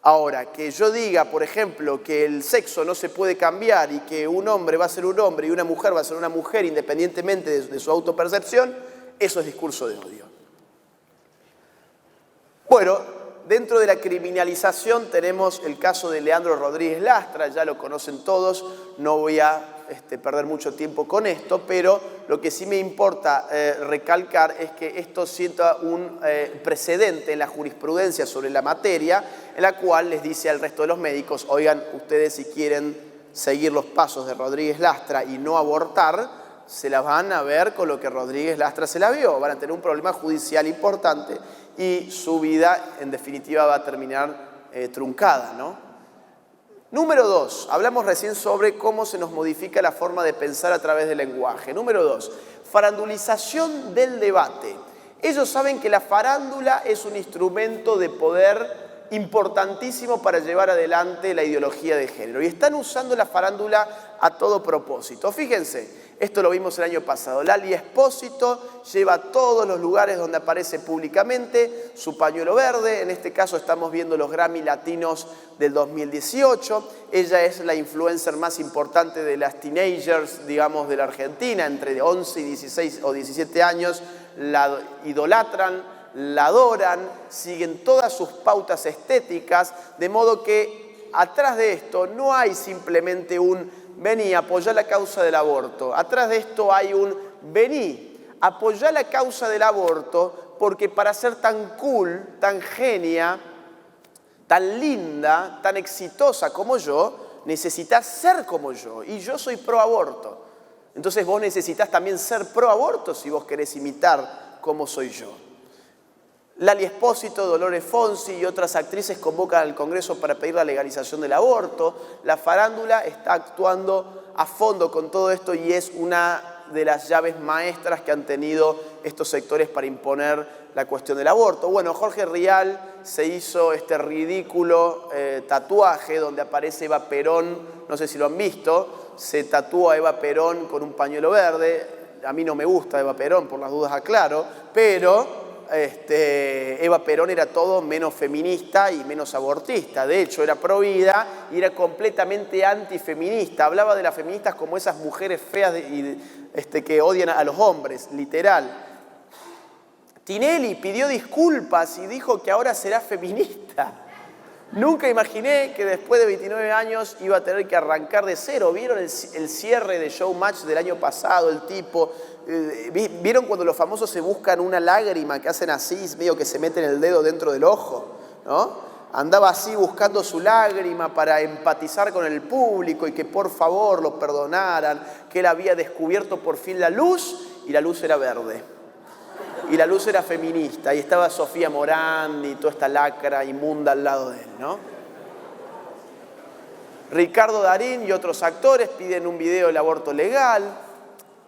Ahora, que yo diga, por ejemplo, que el sexo no se puede cambiar y que un hombre va a ser un hombre y una mujer va a ser una mujer independientemente de su autopercepción, eso es discurso de odio. Bueno, dentro de la criminalización tenemos el caso de Leandro Rodríguez Lastra, ya lo conocen todos, no voy a perder mucho tiempo con esto, pero lo que sí me importa recalcar es que esto sienta un precedente en la jurisprudencia sobre la materia, en la cual les dice al resto de los médicos, oigan, ustedes si quieren seguir los pasos de Rodríguez Lastra y no abortar, se la van a ver con lo que Rodríguez Lastra se la vio, van a tener un problema judicial importante y su vida en definitiva va a terminar truncada, ¿no? Número 2, hablamos recién sobre cómo se nos modifica la forma de pensar a través del lenguaje. Número 2, farandulización del debate. Ellos saben que la farándula es un instrumento de poder importantísimo para llevar adelante la ideología de género. Y están usando la farándula a todo propósito. Fíjense, esto lo vimos el año pasado. Lali Espósito lleva a todos los lugares donde aparece públicamente su pañuelo verde. En este caso estamos viendo los Grammy Latinos del 2018. Ella es la influencer más importante de las teenagers, digamos, de la Argentina, entre 11 y 16 o 17 años. La idolatran, la adoran, siguen todas sus pautas estéticas, de modo que atrás de esto no hay simplemente un vení, apoyá la causa del aborto. Atrás de esto hay un vení, apoyá la causa del aborto, porque para ser tan cool, tan genia, tan linda, tan exitosa como yo, necesitas ser como yo. Y yo soy pro aborto. Entonces vos necesitas también ser pro aborto si vos querés imitar como soy yo. Lali Espósito, Dolores Fonsi y otras actrices convocan al Congreso para pedir la legalización del aborto. La farándula está actuando a fondo con todo esto y es una de las llaves maestras que han tenido estos sectores para imponer la cuestión del aborto. Bueno, Jorge Rial se hizo este ridículo tatuaje donde aparece Eva Perón, no sé si lo han visto, se tatúa a Eva Perón con un pañuelo verde. A mí no me gusta Eva Perón, por las dudas aclaro, pero Eva Perón era todo menos feminista y menos abortista. De hecho, era provida y era completamente antifeminista. Hablaba de las feministas como esas mujeres feas que odian a los hombres, literal. Tinelli pidió disculpas y dijo que ahora será feminista. Nunca imaginé que después de 29 años iba a tener que arrancar de cero. ¿Vieron el cierre de Showmatch del año pasado? El tipo... ¿Vieron cuando los famosos se buscan una lágrima que hacen así, medio que se meten el dedo dentro del ojo? ¿No? Andaba así buscando su lágrima para empatizar con el público y que por favor lo perdonaran, que él había descubierto por fin la luz y la luz era verde. Y la luz era feminista y estaba Sofía Morandi y toda esta lacra inmunda al lado de él, ¿no? Ricardo Darín y otros actores piden un video del aborto legal.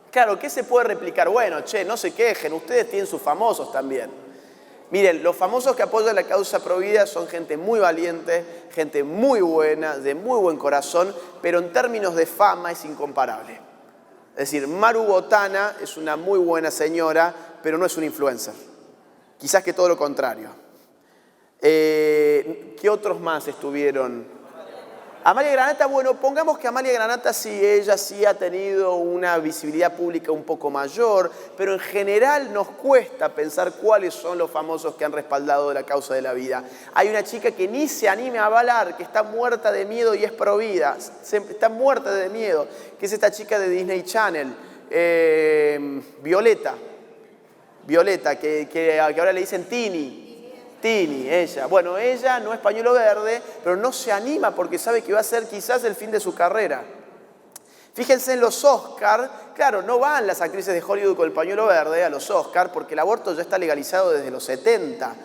Claro, ¿qué se puede replicar? Bueno, no se quejen, ustedes tienen sus famosos también. Miren, los famosos que apoyan la causa provida son gente muy valiente, gente muy buena, de muy buen corazón, pero en términos de fama es incomparable. Es decir, Maru Botana es una muy buena señora, pero no es una influencer. Quizás que todo lo contrario. ¿Qué otros más estuvieron? Amalia Granata, bueno, pongamos que Amalia Granata ella sí ha tenido una visibilidad pública un poco mayor, pero en general nos cuesta pensar cuáles son los famosos que han respaldado la causa de la vida. Hay una chica que ni se anime a avalar, que está muerta de miedo y es provida, está muerta de miedo, que es esta chica de Disney Channel, Violeta, que ahora le dicen Tini, ella. Bueno, ella no es pañuelo verde, pero no se anima porque sabe que va a ser quizás el fin de su carrera. Fíjense en los Oscar, claro, no van las actrices de Hollywood con el pañuelo verde a los Oscar porque el aborto ya está legalizado desde los 70.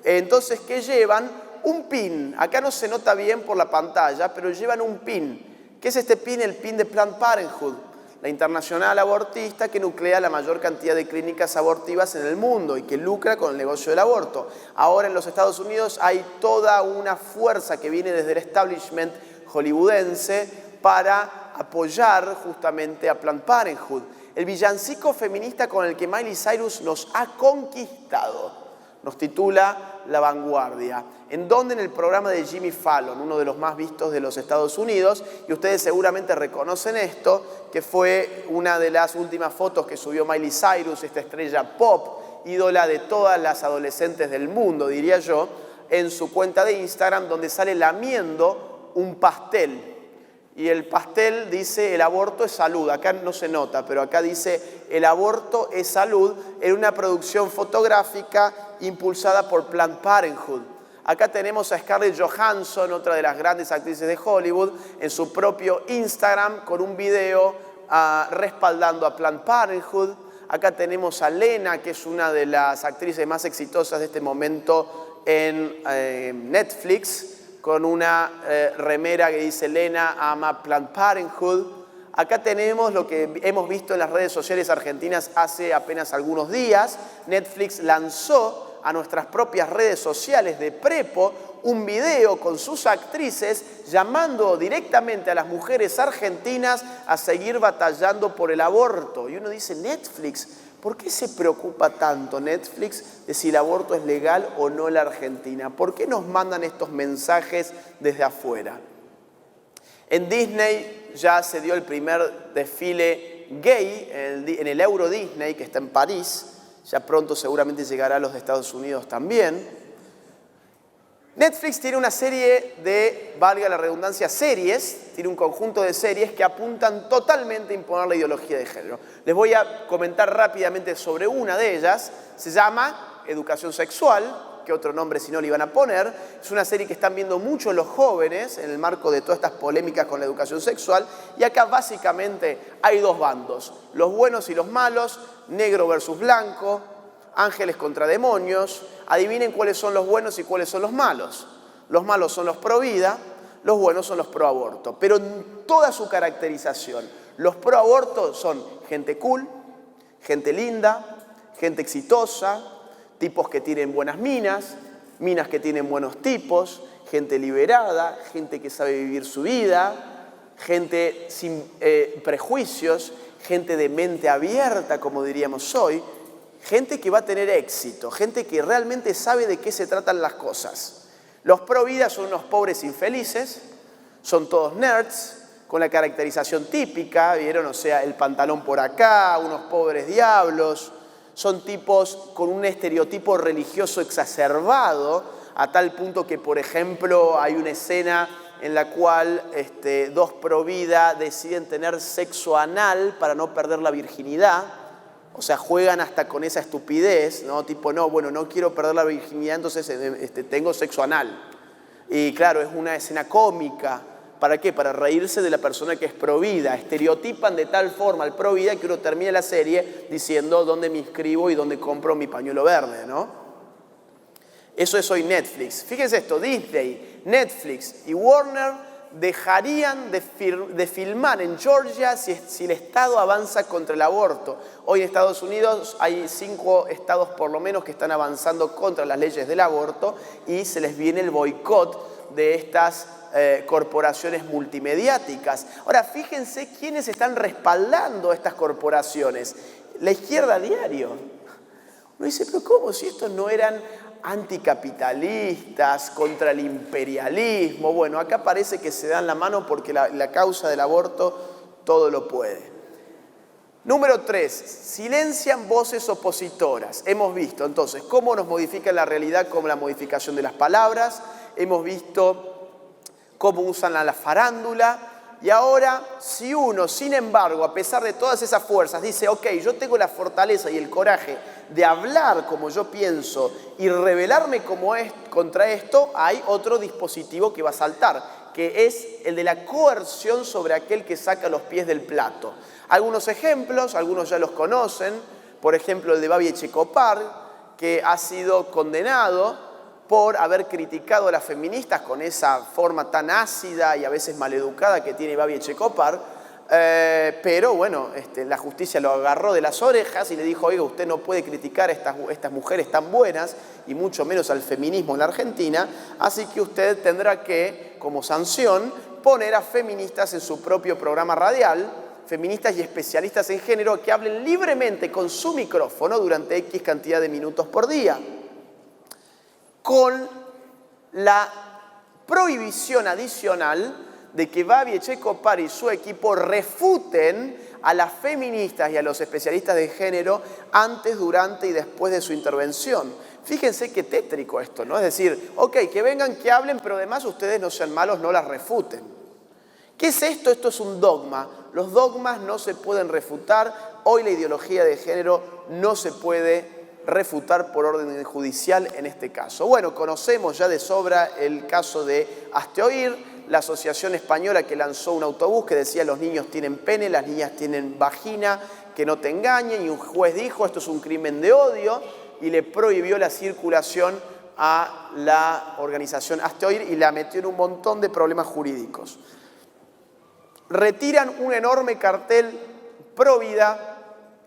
Entonces, ¿qué llevan? Un pin. Acá no se nota bien por la pantalla, pero llevan un pin. ¿Qué es este pin? El pin de Planned Parenthood, la internacional abortista que nuclea la mayor cantidad de clínicas abortivas en el mundo y que lucra con el negocio del aborto. Ahora en los Estados Unidos hay toda una fuerza que viene desde el establishment hollywoodense para apoyar justamente a Planned Parenthood. El villancico feminista con el que Miley Cyrus nos ha conquistado nos titula La Vanguardia. ¿En dónde? En el programa de Jimmy Fallon, uno de los más vistos de los Estados Unidos, y ustedes seguramente reconocen esto, que fue una de las últimas fotos que subió Miley Cyrus, esta estrella pop, ídola de todas las adolescentes del mundo, diría yo, en su cuenta de Instagram, donde sale lamiendo un pastel. Y el pastel dice, el aborto es salud. Acá no se nota, pero acá dice, el aborto es salud, en una producción fotográfica impulsada por Planned Parenthood. Acá tenemos a Scarlett Johansson, otra de las grandes actrices de Hollywood, en su propio Instagram con un video respaldando a Planned Parenthood. Acá tenemos a Lena, que es una de las actrices más exitosas de este momento en Netflix, con una remera que dice Lena ama Planned Parenthood. Acá tenemos lo que hemos visto en las redes sociales argentinas hace apenas algunos días. Netflix lanzó a nuestras propias redes sociales de Prepo un video con sus actrices llamando directamente a las mujeres argentinas a seguir batallando por el aborto. Y uno dice, Netflix, ¿por qué se preocupa tanto Netflix de si el aborto es legal o no en la Argentina? ¿Por qué nos mandan estos mensajes desde afuera? En Disney ya se dio el primer desfile gay en el Euro Disney, que está en París. Ya pronto seguramente llegará a los de Estados Unidos también. Netflix tiene una serie de, valga la redundancia, series, tiene un conjunto de series que apuntan totalmente a imponer la ideología de género. Les voy a comentar rápidamente sobre una de ellas, se llama Educación Sexual, que otro nombre si no le iban a poner. Es una serie que están viendo mucho los jóvenes en el marco de todas estas polémicas con la educación sexual, y acá básicamente hay dos bandos, los buenos y los malos, negro versus blanco, ángeles contra demonios. Adivinen cuáles son los buenos y cuáles son los malos. Los malos son los pro vida, los buenos son los pro aborto. Pero en toda su caracterización, los pro aborto son gente cool, gente linda, gente exitosa, tipos que tienen buenas minas, minas que tienen buenos tipos, gente liberada, gente que sabe vivir su vida, gente sin prejuicios, gente de mente abierta, como diríamos hoy, gente que va a tener éxito, gente que realmente sabe de qué se tratan las cosas. Los pro vida son unos pobres infelices, son todos nerds, con la caracterización típica, ¿vieron? O sea, el pantalón por acá, unos pobres diablos. Son tipos con un estereotipo religioso exacerbado, a tal punto que, por ejemplo, hay una escena en la cual dos pro vida deciden tener sexo anal para no perder la virginidad. O sea, juegan hasta con esa estupidez, ¿no? Tipo, no, bueno, no quiero perder la virginidad, entonces tengo sexo anal. Y claro, es una escena cómica. ¿Para qué? Para reírse de la persona que es pro vida. Estereotipan de tal forma al pro vida que uno termina la serie diciendo dónde me inscribo y dónde compro mi pañuelo verde, ¿no? Eso es hoy Netflix. Fíjense esto, Disney, Netflix y Warner dejarían de filmar en Georgia si el Estado avanza contra el aborto. Hoy en Estados Unidos hay 5 estados por lo menos que están avanzando contra las leyes del aborto y se les viene el boicot de estas corporaciones multimediáticas. Ahora, fíjense quiénes están respaldando a estas corporaciones. La izquierda diario. Uno dice, pero ¿cómo? Si estos no eran anticapitalistas, contra el imperialismo. Bueno, acá parece que se dan la mano porque la causa del aborto todo lo puede. Número 3, silencian voces opositoras. Hemos visto entonces cómo nos modifica la realidad con la modificación de las palabras. Hemos visto cómo usan a la farándula Y ahora, si uno, sin embargo, a pesar de todas esas fuerzas, dice, ok, yo tengo la fortaleza y el coraje de hablar como yo pienso y rebelarme contra esto, hay otro dispositivo que va a saltar, que es el de la coerción sobre aquel que saca los pies del plato. Algunos ejemplos, algunos ya los conocen, por ejemplo el de Babi Echecopar, que ha sido condenado por haber criticado a las feministas con esa forma tan ácida y a veces maleducada que tiene Babi Echecopar, pero bueno, la justicia lo agarró de las orejas y le dijo, oiga, usted no puede criticar a estas mujeres tan buenas y mucho menos al feminismo en la Argentina, así que usted tendrá que, como sanción, poner a feministas en su propio programa radial, feministas y especialistas en género que hablen libremente con su micrófono durante X cantidad de minutos por día, con la prohibición adicional de que Babi Echecopar y su equipo refuten a las feministas y a los especialistas de género antes, durante y después de su intervención. Fíjense qué tétrico esto, ¿no? Es decir, ok, que vengan, que hablen, pero además ustedes no sean malos, no las refuten. ¿Qué es esto? Esto es un dogma. Los dogmas no se pueden refutar. Hoy la ideología de género no se puede refutar por orden judicial en este caso. Bueno, conocemos ya de sobra el caso de Hazte Oír, la asociación española que lanzó un autobús que decía los niños tienen pene, las niñas tienen vagina, que no te engañen, y un juez dijo esto es un crimen de odio y le prohibió la circulación a la organización Hazte Oír y la metió en un montón de problemas jurídicos. Retiran un enorme cartel pro vida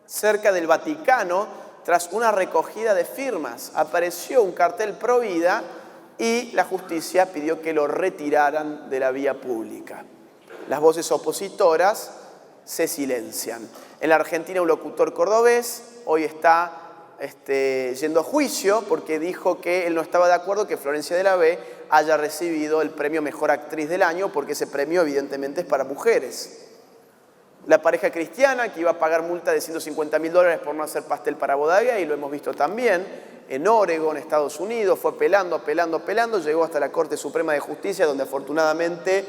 cerca del Vaticano tras una recogida de firmas. Apareció un cartel pro vida y la justicia pidió que lo retiraran de la vía pública. Las voces opositoras se silencian. En la Argentina un locutor cordobés hoy está yendo a juicio porque dijo que él no estaba de acuerdo que Florencia de la B haya recibido el premio Mejor Actriz del Año porque ese premio evidentemente es para mujeres. La pareja cristiana que iba a pagar multa de $150.000 por no hacer pastel para boda gay, y lo hemos visto también en Oregon, Estados Unidos, fue apelando, llegó hasta la Corte Suprema de Justicia donde afortunadamente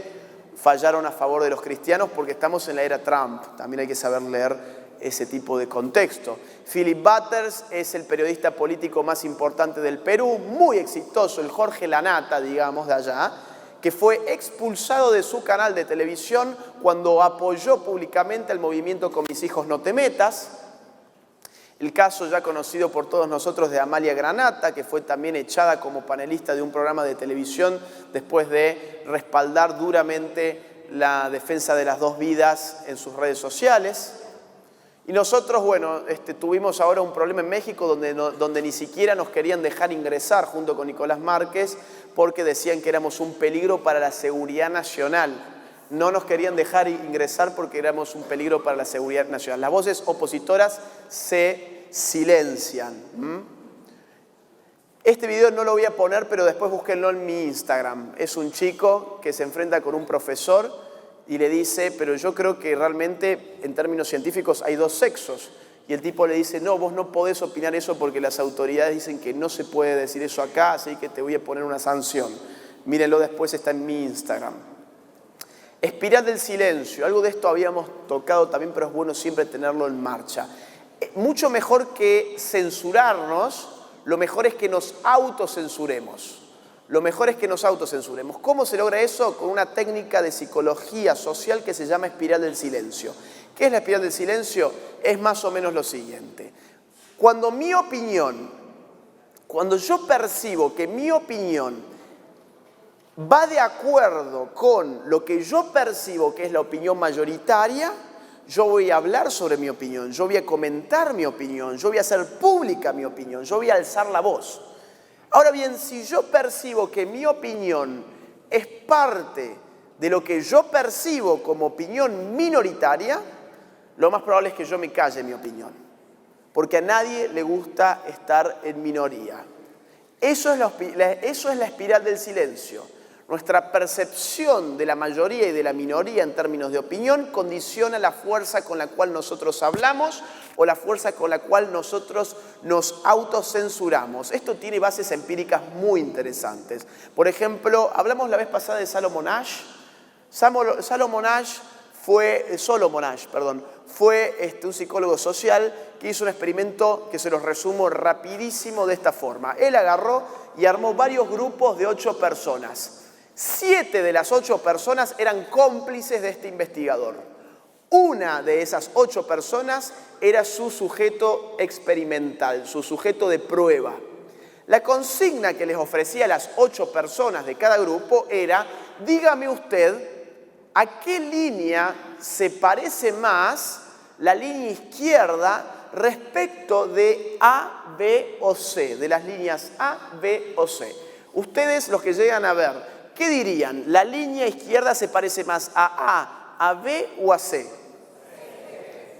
fallaron a favor de los cristianos porque estamos en la era Trump, también hay que saber leer ese tipo de contexto. Philip Butters es el periodista político más importante del Perú, muy exitoso, el Jorge Lanata, digamos, de allá, que fue expulsado de su canal de televisión cuando apoyó públicamente el movimiento Con mis hijos no te metas. El caso ya conocido por todos nosotros de Amalia Granata, que fue también echada como panelista de un programa de televisión después de respaldar duramente la defensa de las dos vidas en sus redes sociales. Y nosotros, bueno, tuvimos ahora un problema en México donde ni siquiera nos querían dejar ingresar junto con Nicolás Márquez porque decían que éramos un peligro para la seguridad nacional. No nos querían dejar ingresar porque éramos un peligro para la seguridad nacional. Las voces opositoras se silencian. Este video no lo voy a poner, pero después búsquenlo en mi Instagram. Es un chico que se enfrenta con un profesor y le dice, pero yo creo que realmente en términos científicos hay dos sexos. Y el tipo le dice, no, vos no podés opinar eso porque las autoridades dicen que no se puede decir eso acá, así que te voy a poner una sanción. Mírenlo después, está en mi Instagram. Espiral del silencio, algo de esto habíamos tocado también, pero es bueno siempre tenerlo en marcha. Mucho mejor que censurarnos, lo mejor es que nos autocensuremos. Lo mejor es que nos autocensuremos. ¿Cómo se logra eso? Con una técnica de psicología social que se llama espiral del silencio. ¿Qué es la espiral del silencio? Es más o menos lo siguiente. Cuando yo percibo que mi opinión va de acuerdo con lo que yo percibo que es la opinión mayoritaria, yo voy a hablar sobre mi opinión, yo voy a comentar mi opinión, yo voy a hacer pública mi opinión, yo voy a alzar la voz. Ahora bien, si yo percibo que mi opinión es parte de lo que yo percibo como opinión minoritaria, lo más probable es que yo me calle mi opinión, porque a nadie le gusta estar en minoría. Eso es la espiral del silencio. Nuestra percepción de la mayoría y de la minoría en términos de opinión condiciona la fuerza con la cual nosotros hablamos o la fuerza con la cual nosotros nos autocensuramos. Esto tiene bases empíricas muy interesantes. Por ejemplo, hablamos la vez pasada de Salomon Asch. Solomon Asch fue un psicólogo social que hizo un experimento que se los resumo rapidísimo de esta forma. Él agarró y armó varios grupos de 8 personas. 7 de las 8 personas eran cómplices de este investigador. Una de esas 8 personas era su sujeto experimental, su sujeto de prueba. La consigna que les ofrecía a las 8 personas de cada grupo era: dígame usted a qué línea se parece más la línea izquierda respecto de A, B o C, de las líneas A, B o C. Ustedes, los que llegan a ver, ¿qué dirían? ¿La línea izquierda se parece más a A, a B o a C?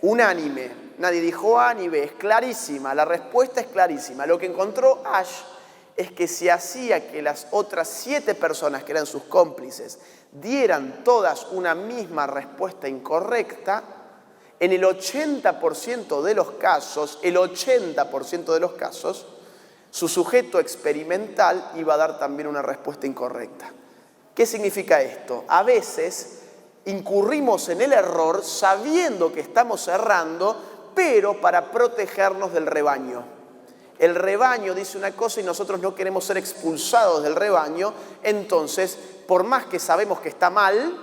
Unánime. Nadie dijo A ni B. Es clarísima. La respuesta es clarísima. Lo que encontró Asch es que si hacía que las otras 7 personas que eran sus cómplices dieran todas una misma respuesta incorrecta, en el 80% de los casos, su sujeto experimental iba a dar también una respuesta incorrecta. ¿Qué significa esto? A veces incurrimos en el error sabiendo que estamos errando, pero para protegernos del rebaño. El rebaño dice una cosa y nosotros no queremos ser expulsados del rebaño, entonces, por más que sabemos que está mal,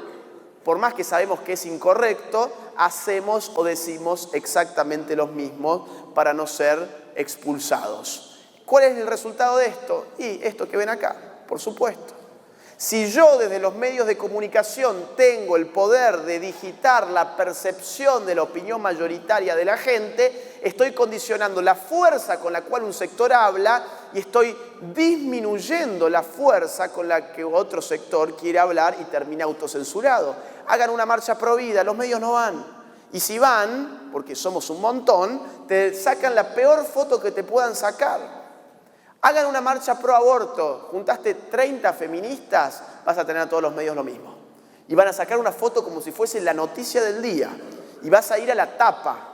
por más que sabemos que es incorrecto, hacemos o decimos exactamente lo mismo para no ser expulsados. ¿Cuál es el resultado de esto? Y esto que ven acá, por supuesto. Si yo desde los medios de comunicación tengo el poder de digitar la percepción de la opinión mayoritaria de la gente, estoy condicionando la fuerza con la cual un sector habla y estoy disminuyendo la fuerza con la que otro sector quiere hablar y termina autocensurado. Hagan una marcha pro vida, los medios no van. Y si van, porque somos un montón, te sacan la peor foto que te puedan sacar. Hagan una marcha pro aborto, juntaste 30 feministas, vas a tener a todos los medios lo mismo. Y van a sacar una foto como si fuese la noticia del día. Y vas a ir a la tapa.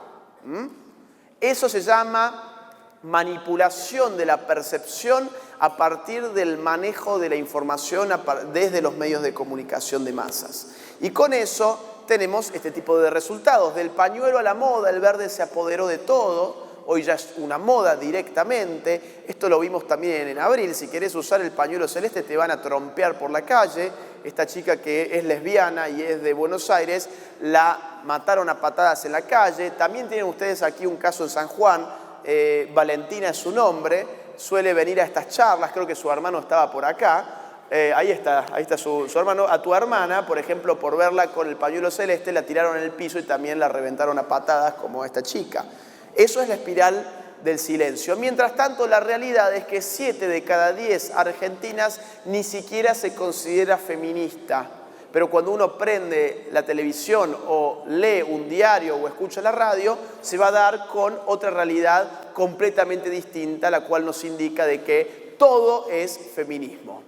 Eso se llama manipulación de la percepción a partir del manejo de la información desde los medios de comunicación de masas. Y con eso tenemos este tipo de resultados. Del pañuelo a la moda, el verde se apoderó de todo. Hoy ya es una moda directamente. Esto lo vimos también en abril. Si querés usar el pañuelo celeste te van a trompear por la calle. Esta chica que es lesbiana y es de Buenos Aires, la mataron a patadas en la calle. También tienen ustedes aquí un caso en San Juan. Valentina es su nombre. Suele venir a estas charlas. Creo que su hermano estaba por acá. Ahí está su hermano. A tu hermana, por ejemplo, por verla con el pañuelo celeste, la tiraron en el piso y también la reventaron a patadas como a esta chica. Eso es la espiral del silencio. Mientras tanto, la realidad es que 7 de cada 10 argentinas ni siquiera se considera feminista. Pero cuando uno prende la televisión o lee un diario o escucha la radio, se va a dar con otra realidad completamente distinta, la cual nos indica de que todo es feminismo.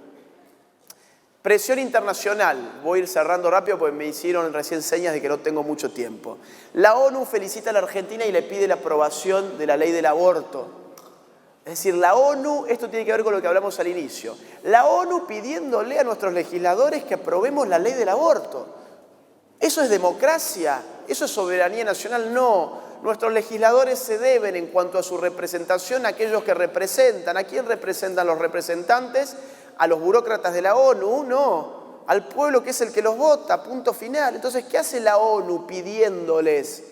Presión internacional. Voy a ir cerrando rápido porque me hicieron recién señas de que no tengo mucho tiempo. La ONU felicita a la Argentina y le pide la aprobación de la ley del aborto. Es decir, la ONU, esto tiene que ver con lo que hablamos al inicio, la ONU pidiéndole a nuestros legisladores que aprobemos la ley del aborto. ¿Eso es democracia? ¿Eso es soberanía nacional? No. Nuestros legisladores se deben en cuanto a su representación a aquellos que representan. ¿A quién representan los representantes? ¿A los burócratas de la ONU? No, al pueblo que es el que los vota, punto final. Entonces, ¿qué hace la ONU pidiéndoles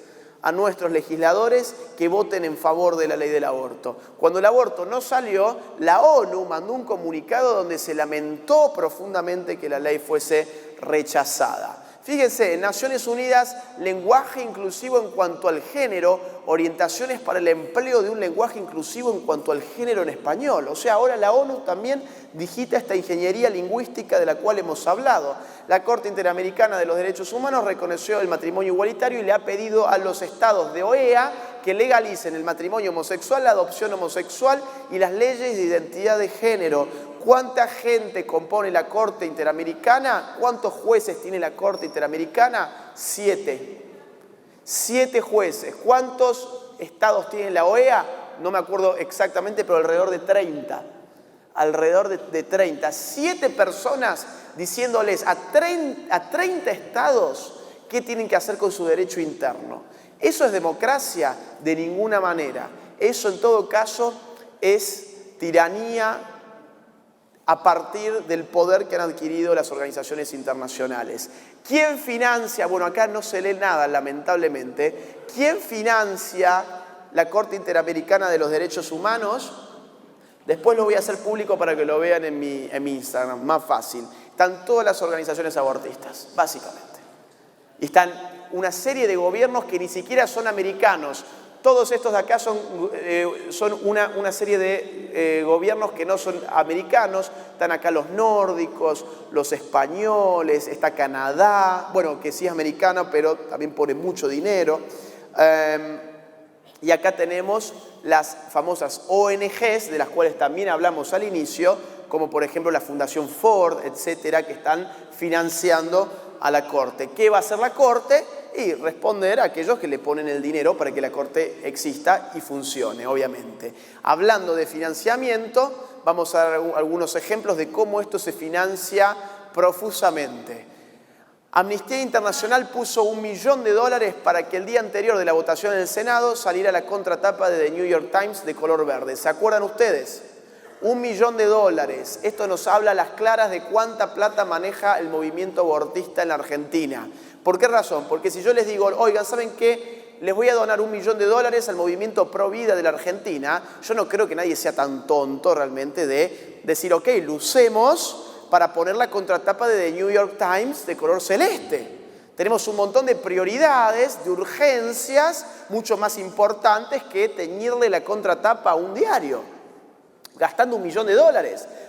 a nuestros legisladores que voten en favor de la ley del aborto? Cuando el aborto no salió, la ONU mandó un comunicado donde se lamentó profundamente que la ley fuese rechazada. Fíjense, en Naciones Unidas, lenguaje inclusivo en cuanto al género, orientaciones para el empleo de un lenguaje inclusivo en cuanto al género en español. O sea, ahora la ONU también digita esta ingeniería lingüística de la cual hemos hablado. La Corte Interamericana de los Derechos Humanos reconoció el matrimonio igualitario y le ha pedido a los estados de OEA que legalicen el matrimonio homosexual, la adopción homosexual y las leyes de identidad de género. ¿Cuánta gente compone la Corte Interamericana? ¿Cuántos jueces tiene la Corte Interamericana? 7. 7 jueces. ¿Cuántos estados tiene la OEA? No me acuerdo exactamente, pero alrededor de 30. Alrededor de 30. 7 personas diciéndoles a 30 estados qué tienen que hacer con su derecho interno. ¿Eso es democracia? De ninguna manera. Eso en todo caso es tiranía a partir del poder que han adquirido las organizaciones internacionales. ¿Quién financia? Bueno, acá no se lee nada, lamentablemente. ¿Quién financia la Corte Interamericana de los Derechos Humanos? Después lo voy a hacer público para que lo vean en mi Instagram, más fácil. Están todas las organizaciones abortistas, básicamente. Y están una serie de gobiernos que ni siquiera son americanos. Todos estos de acá son una serie de gobiernos que no son americanos. Están acá los nórdicos, los españoles, está Canadá, bueno, que sí es americano, pero también pone mucho dinero. Y acá tenemos las famosas ONGs, de las cuales también hablamos al inicio, como por ejemplo la Fundación Ford, etcétera, que están financiando a la Corte. ¿Qué va a hacer la Corte? Y responder a aquellos que le ponen el dinero para que la Corte exista y funcione, obviamente. Hablando de financiamiento, vamos a dar algunos ejemplos de cómo esto se financia profusamente. Amnistía Internacional puso $1 millón para que el día anterior de la votación en el Senado saliera la contratapa de The New York Times de color verde. ¿Se acuerdan ustedes? $1 millón. Esto nos habla a las claras de cuánta plata maneja el movimiento abortista en la Argentina. ¿Por qué razón? Porque si yo les digo, oigan, ¿saben qué? Les voy a donar $1 millón al movimiento pro vida de la Argentina. Yo no creo que nadie sea tan tonto realmente de decir, ok, lo usemos para poner la contratapa de The New York Times de color celeste. Tenemos un montón de prioridades, de urgencias, mucho más importantes que teñirle la contratapa a un diario, gastando $1 millón.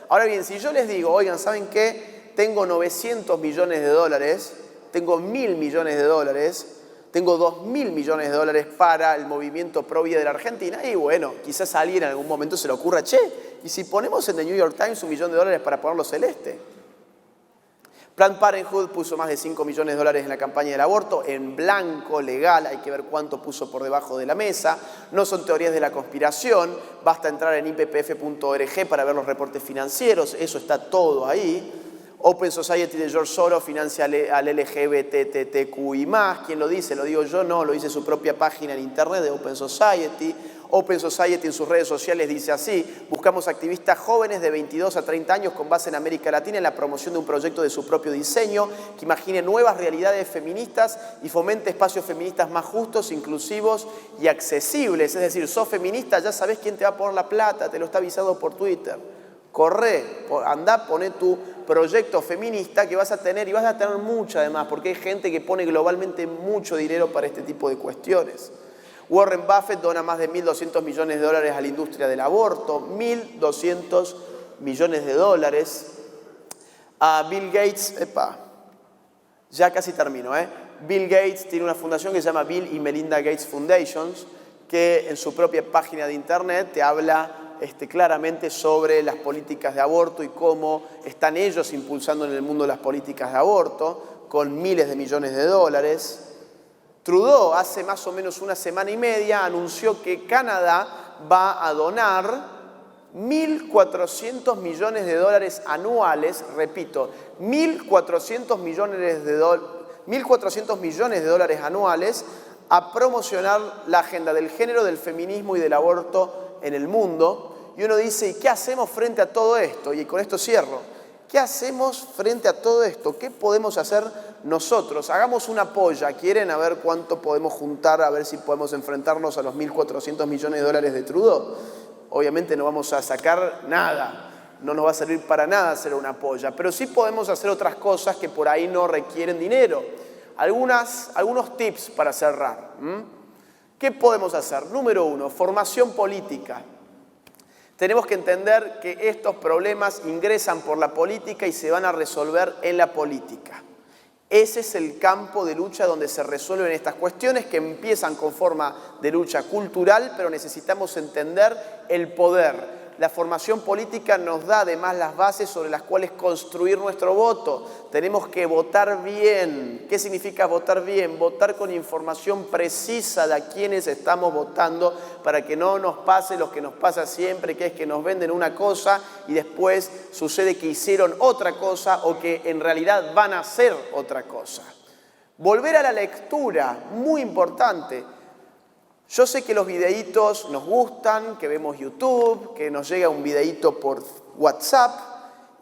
Ahora bien, si yo les digo, oigan, ¿saben qué? Tengo 900 millones de dólares, tengo 1.000 millones de dólares, tengo 2.000 millones de dólares para el movimiento pro vida de la Argentina, y bueno, quizás a alguien en algún momento se le ocurra, che, ¿y si ponemos en The New York Times $1 millón para ponerlo celeste? Planned Parenthood puso más de $5 millones en la campaña del aborto, en blanco, legal, hay que ver cuánto puso por debajo de la mesa. No son teorías de la conspiración, basta entrar en ippf.org para ver los reportes financieros, eso está todo ahí. Open Society de George Soros financia al LGBTQI+. ¿Quién lo dice? ¿Lo digo yo? No, lo dice su propia página en internet de Open Society. Open Society en sus redes sociales dice así: buscamos activistas jóvenes de 22 a 30 años con base en América Latina en la promoción de un proyecto de su propio diseño que imagine nuevas realidades feministas y fomente espacios feministas más justos, inclusivos y accesibles. Es decir, sos feminista, ya sabés quién te va a poner la plata, te lo está avisado por Twitter. Corre, andá, poné tu proyecto feminista que vas a tener, y vas a tener mucho además, porque hay gente que pone globalmente mucho dinero para este tipo de cuestiones. Warren Buffett dona más de $1.200 millones a la industria del aborto, $1.200 millones. A Bill Gates, ya casi termino, Bill Gates tiene una fundación que se llama Bill y Melinda Gates Foundations, que en su propia página de internet te habla claramente sobre las políticas de aborto y cómo están ellos impulsando en el mundo las políticas de aborto, con miles de millones de dólares. Trudeau hace más o menos una semana y media anunció que Canadá va a donar $1.400 millones anuales, repito, $1.400 millones anuales a promocionar la agenda del género, del feminismo y del aborto en el mundo. Y uno dice, ¿y qué hacemos frente a todo esto? Y con esto cierro. ¿Qué hacemos frente a todo esto? ¿Qué podemos hacer nosotros? Hagamos una polla. ¿Quieren? A ver cuánto podemos juntar, a ver si podemos enfrentarnos a los $1.400 millones de Trudeau. Obviamente no vamos a sacar nada. No nos va a servir para nada hacer una polla. Pero sí podemos hacer otras cosas que por ahí no requieren dinero. Algunos tips para cerrar. ¿Qué podemos hacer? Número 1, formación política. Tenemos que entender que estos problemas ingresan por la política y se van a resolver en la política. Ese es el campo de lucha donde se resuelven estas cuestiones, que empiezan con forma de lucha cultural, pero necesitamos entender el poder. La formación política nos da además las bases sobre las cuales construir nuestro voto. Tenemos que votar bien. ¿Qué significa votar bien? Votar con información precisa de a quienes estamos votando para que no nos pase lo que nos pasa siempre, que es que nos venden una cosa y después sucede que hicieron otra cosa o que en realidad van a hacer otra cosa. Volver a la lectura, muy importante. Yo sé que los videitos nos gustan, que vemos YouTube, que nos llega un videíto por WhatsApp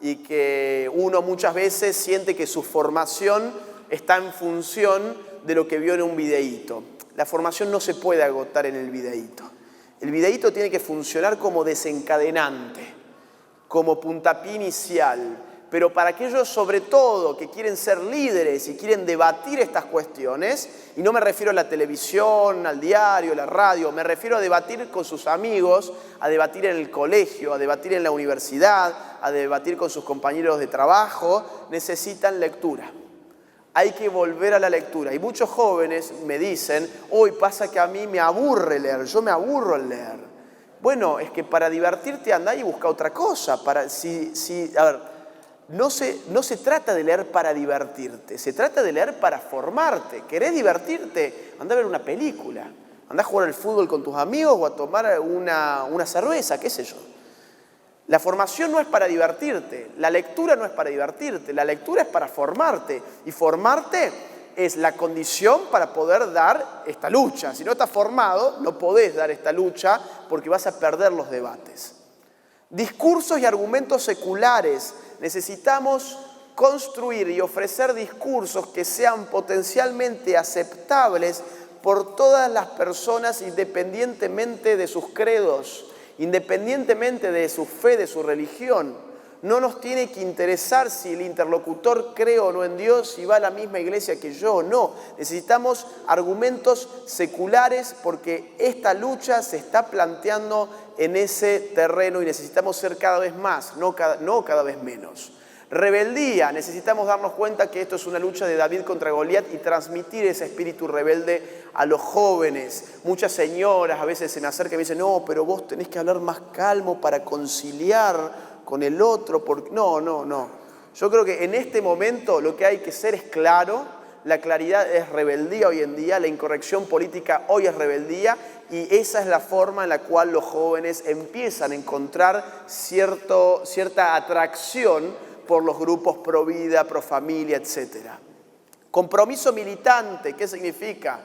y que uno muchas veces siente que su formación está en función de lo que vio en un videíto. La formación no se puede agotar en el videíto. El videíto tiene que funcionar como desencadenante, como puntapié inicial. Pero para aquellos sobre todo que quieren ser líderes y quieren debatir estas cuestiones, y no me refiero a la televisión, al diario, a la radio, me refiero a debatir con sus amigos, a debatir en el colegio, a debatir en la universidad, a debatir con sus compañeros de trabajo, necesitan lectura. Hay que volver a la lectura. Y muchos jóvenes me dicen, hoy pasa que a mí me aburre leer, yo me aburro al leer. Bueno, es que para divertirte andá y busca otra cosa. A ver, no se trata de leer para divertirte, se trata de leer para formarte. ¿Querés divertirte? Andá a ver una película, andá a jugar al fútbol con tus amigos o a tomar una cerveza, qué sé yo. La formación no es para divertirte, la lectura no es para divertirte, la lectura es para formarte. Y formarte es la condición para poder dar esta lucha. Si no estás formado, no podés dar esta lucha porque vas a perder los debates. Discursos y argumentos seculares. Necesitamos construir y ofrecer discursos que sean potencialmente aceptables por todas las personas independientemente de sus credos, independientemente de su fe, de su religión. No nos tiene que interesar si el interlocutor cree o no en Dios, si va a la misma iglesia que yo o no. Necesitamos argumentos seculares porque esta lucha se está planteando en ese terreno y necesitamos ser cada vez más, no cada vez menos. Rebeldía, necesitamos darnos cuenta que esto es una lucha de David contra Goliat y transmitir ese espíritu rebelde a los jóvenes. Muchas señoras a veces se me acercan y me dicen, no, pero vos tenés que hablar más calmo para conciliar con el otro. No. Yo creo que en este momento lo que hay que ser es claro. La claridad es rebeldía hoy en día, la incorrección política hoy es rebeldía y esa es la forma en la cual los jóvenes empiezan a encontrar cierta atracción por los grupos pro vida, pro familia, etc. Compromiso militante, ¿qué significa?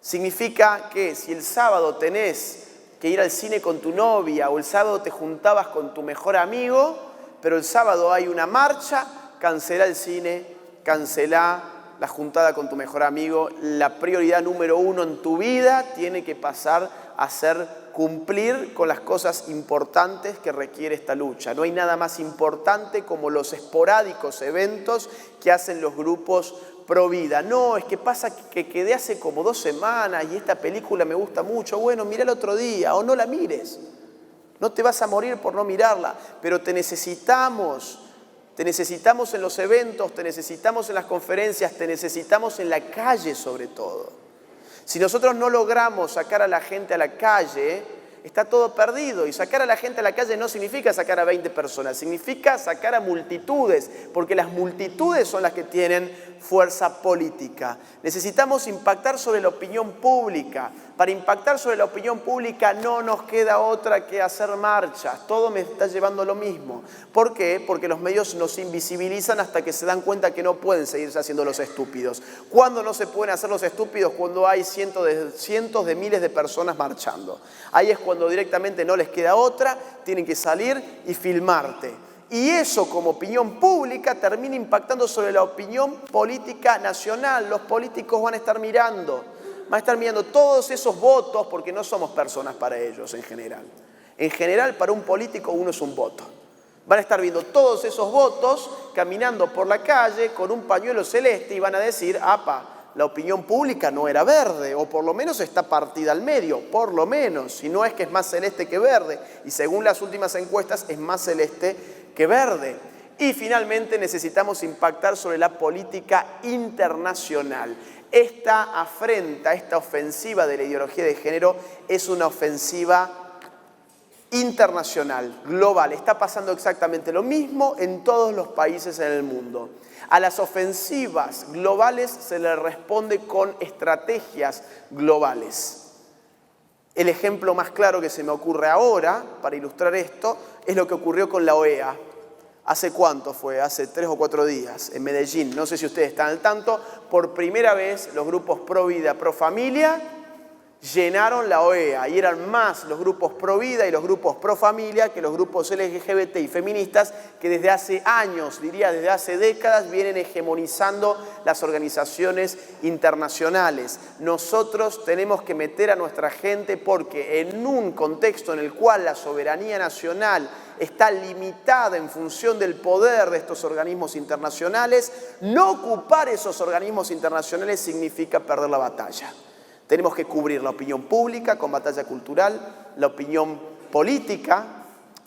Significa que si el sábado tenés que ir al cine con tu novia o el sábado te juntabas con tu mejor amigo, pero el sábado hay una marcha, cancelá el cine, cancelá la juntada con tu mejor amigo. La prioridad número 1 en tu vida tiene que pasar a ser cumplir con las cosas importantes que requiere esta lucha. No hay nada más importante como los esporádicos eventos que hacen los grupos pro vida. No, es que pasa que quedé hace como 2 semanas y esta película me gusta mucho. Bueno, mirá el otro día o no la mires. No te vas a morir por no mirarla, pero te necesitamos en los eventos, te necesitamos en las conferencias, te necesitamos en la calle sobre todo. Si nosotros no logramos sacar a la gente a la calle, está todo perdido. Y sacar a la gente a la calle no significa sacar a 20 personas, significa sacar a multitudes, porque las multitudes son las que tienen fuerza política. Necesitamos impactar sobre la opinión pública. Para impactar sobre la opinión pública no nos queda otra que hacer marchas. Todo me está llevando a lo mismo. ¿Por qué? Porque los medios nos invisibilizan hasta que se dan cuenta que no pueden seguirse haciendo los estúpidos. ¿Cuándo no se pueden hacer los estúpidos? Cuando hay cientos de miles de personas marchando. Ahí es cuando directamente no les queda otra, tienen que salir y filmarte. Y eso como opinión pública termina impactando sobre la opinión política nacional. Los políticos van a estar mirando todos esos votos, porque no somos personas para ellos en general. En general, para un político uno es un voto. Van a estar viendo todos esos votos caminando por la calle con un pañuelo celeste y van a decir, apa, la opinión pública no era verde, o por lo menos está partida al medio, por lo menos, si no es que es más celeste que verde, y según las últimas encuestas es más celeste que verde. Y finalmente necesitamos impactar sobre la política internacional. Esta afrenta, esta ofensiva de la ideología de género es una ofensiva internacional, global. Está pasando exactamente lo mismo en todos los países en el mundo. A las ofensivas globales se les responde con estrategias globales. El ejemplo más claro que se me ocurre ahora, para ilustrar esto, es lo que ocurrió con la OEA. ¿Hace cuánto fue? Hace 3 o 4 días, en Medellín. No sé si ustedes están al tanto. Por primera vez, los grupos pro vida, pro familia, llenaron la OEA. Y eran más los grupos pro vida y los grupos pro familia que los grupos LGBT y feministas que desde hace años, diría desde hace décadas, vienen hegemonizando las organizaciones internacionales. Nosotros tenemos que meter a nuestra gente porque en un contexto en el cual la soberanía nacional está limitada en función del poder de estos organismos internacionales, no ocupar esos organismos internacionales significa perder la batalla. Tenemos que cubrir la opinión pública con batalla cultural, la opinión política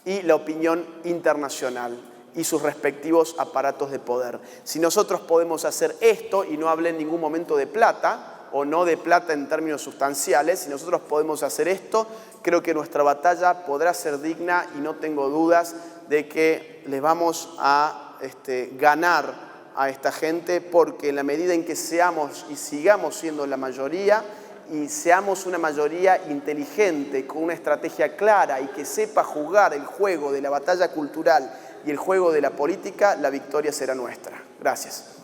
y la opinión internacional y sus respectivos aparatos de poder. Si nosotros podemos hacer esto, y no hablé en ningún momento de plata, o no de plata en términos sustanciales, si nosotros podemos hacer esto, creo que nuestra batalla podrá ser digna y no tengo dudas de que le vamos a ganar a esta gente, porque en la medida en que seamos y sigamos siendo la mayoría, y seamos una mayoría inteligente, con una estrategia clara y que sepa jugar el juego de la batalla cultural y el juego de la política, la victoria será nuestra. Gracias.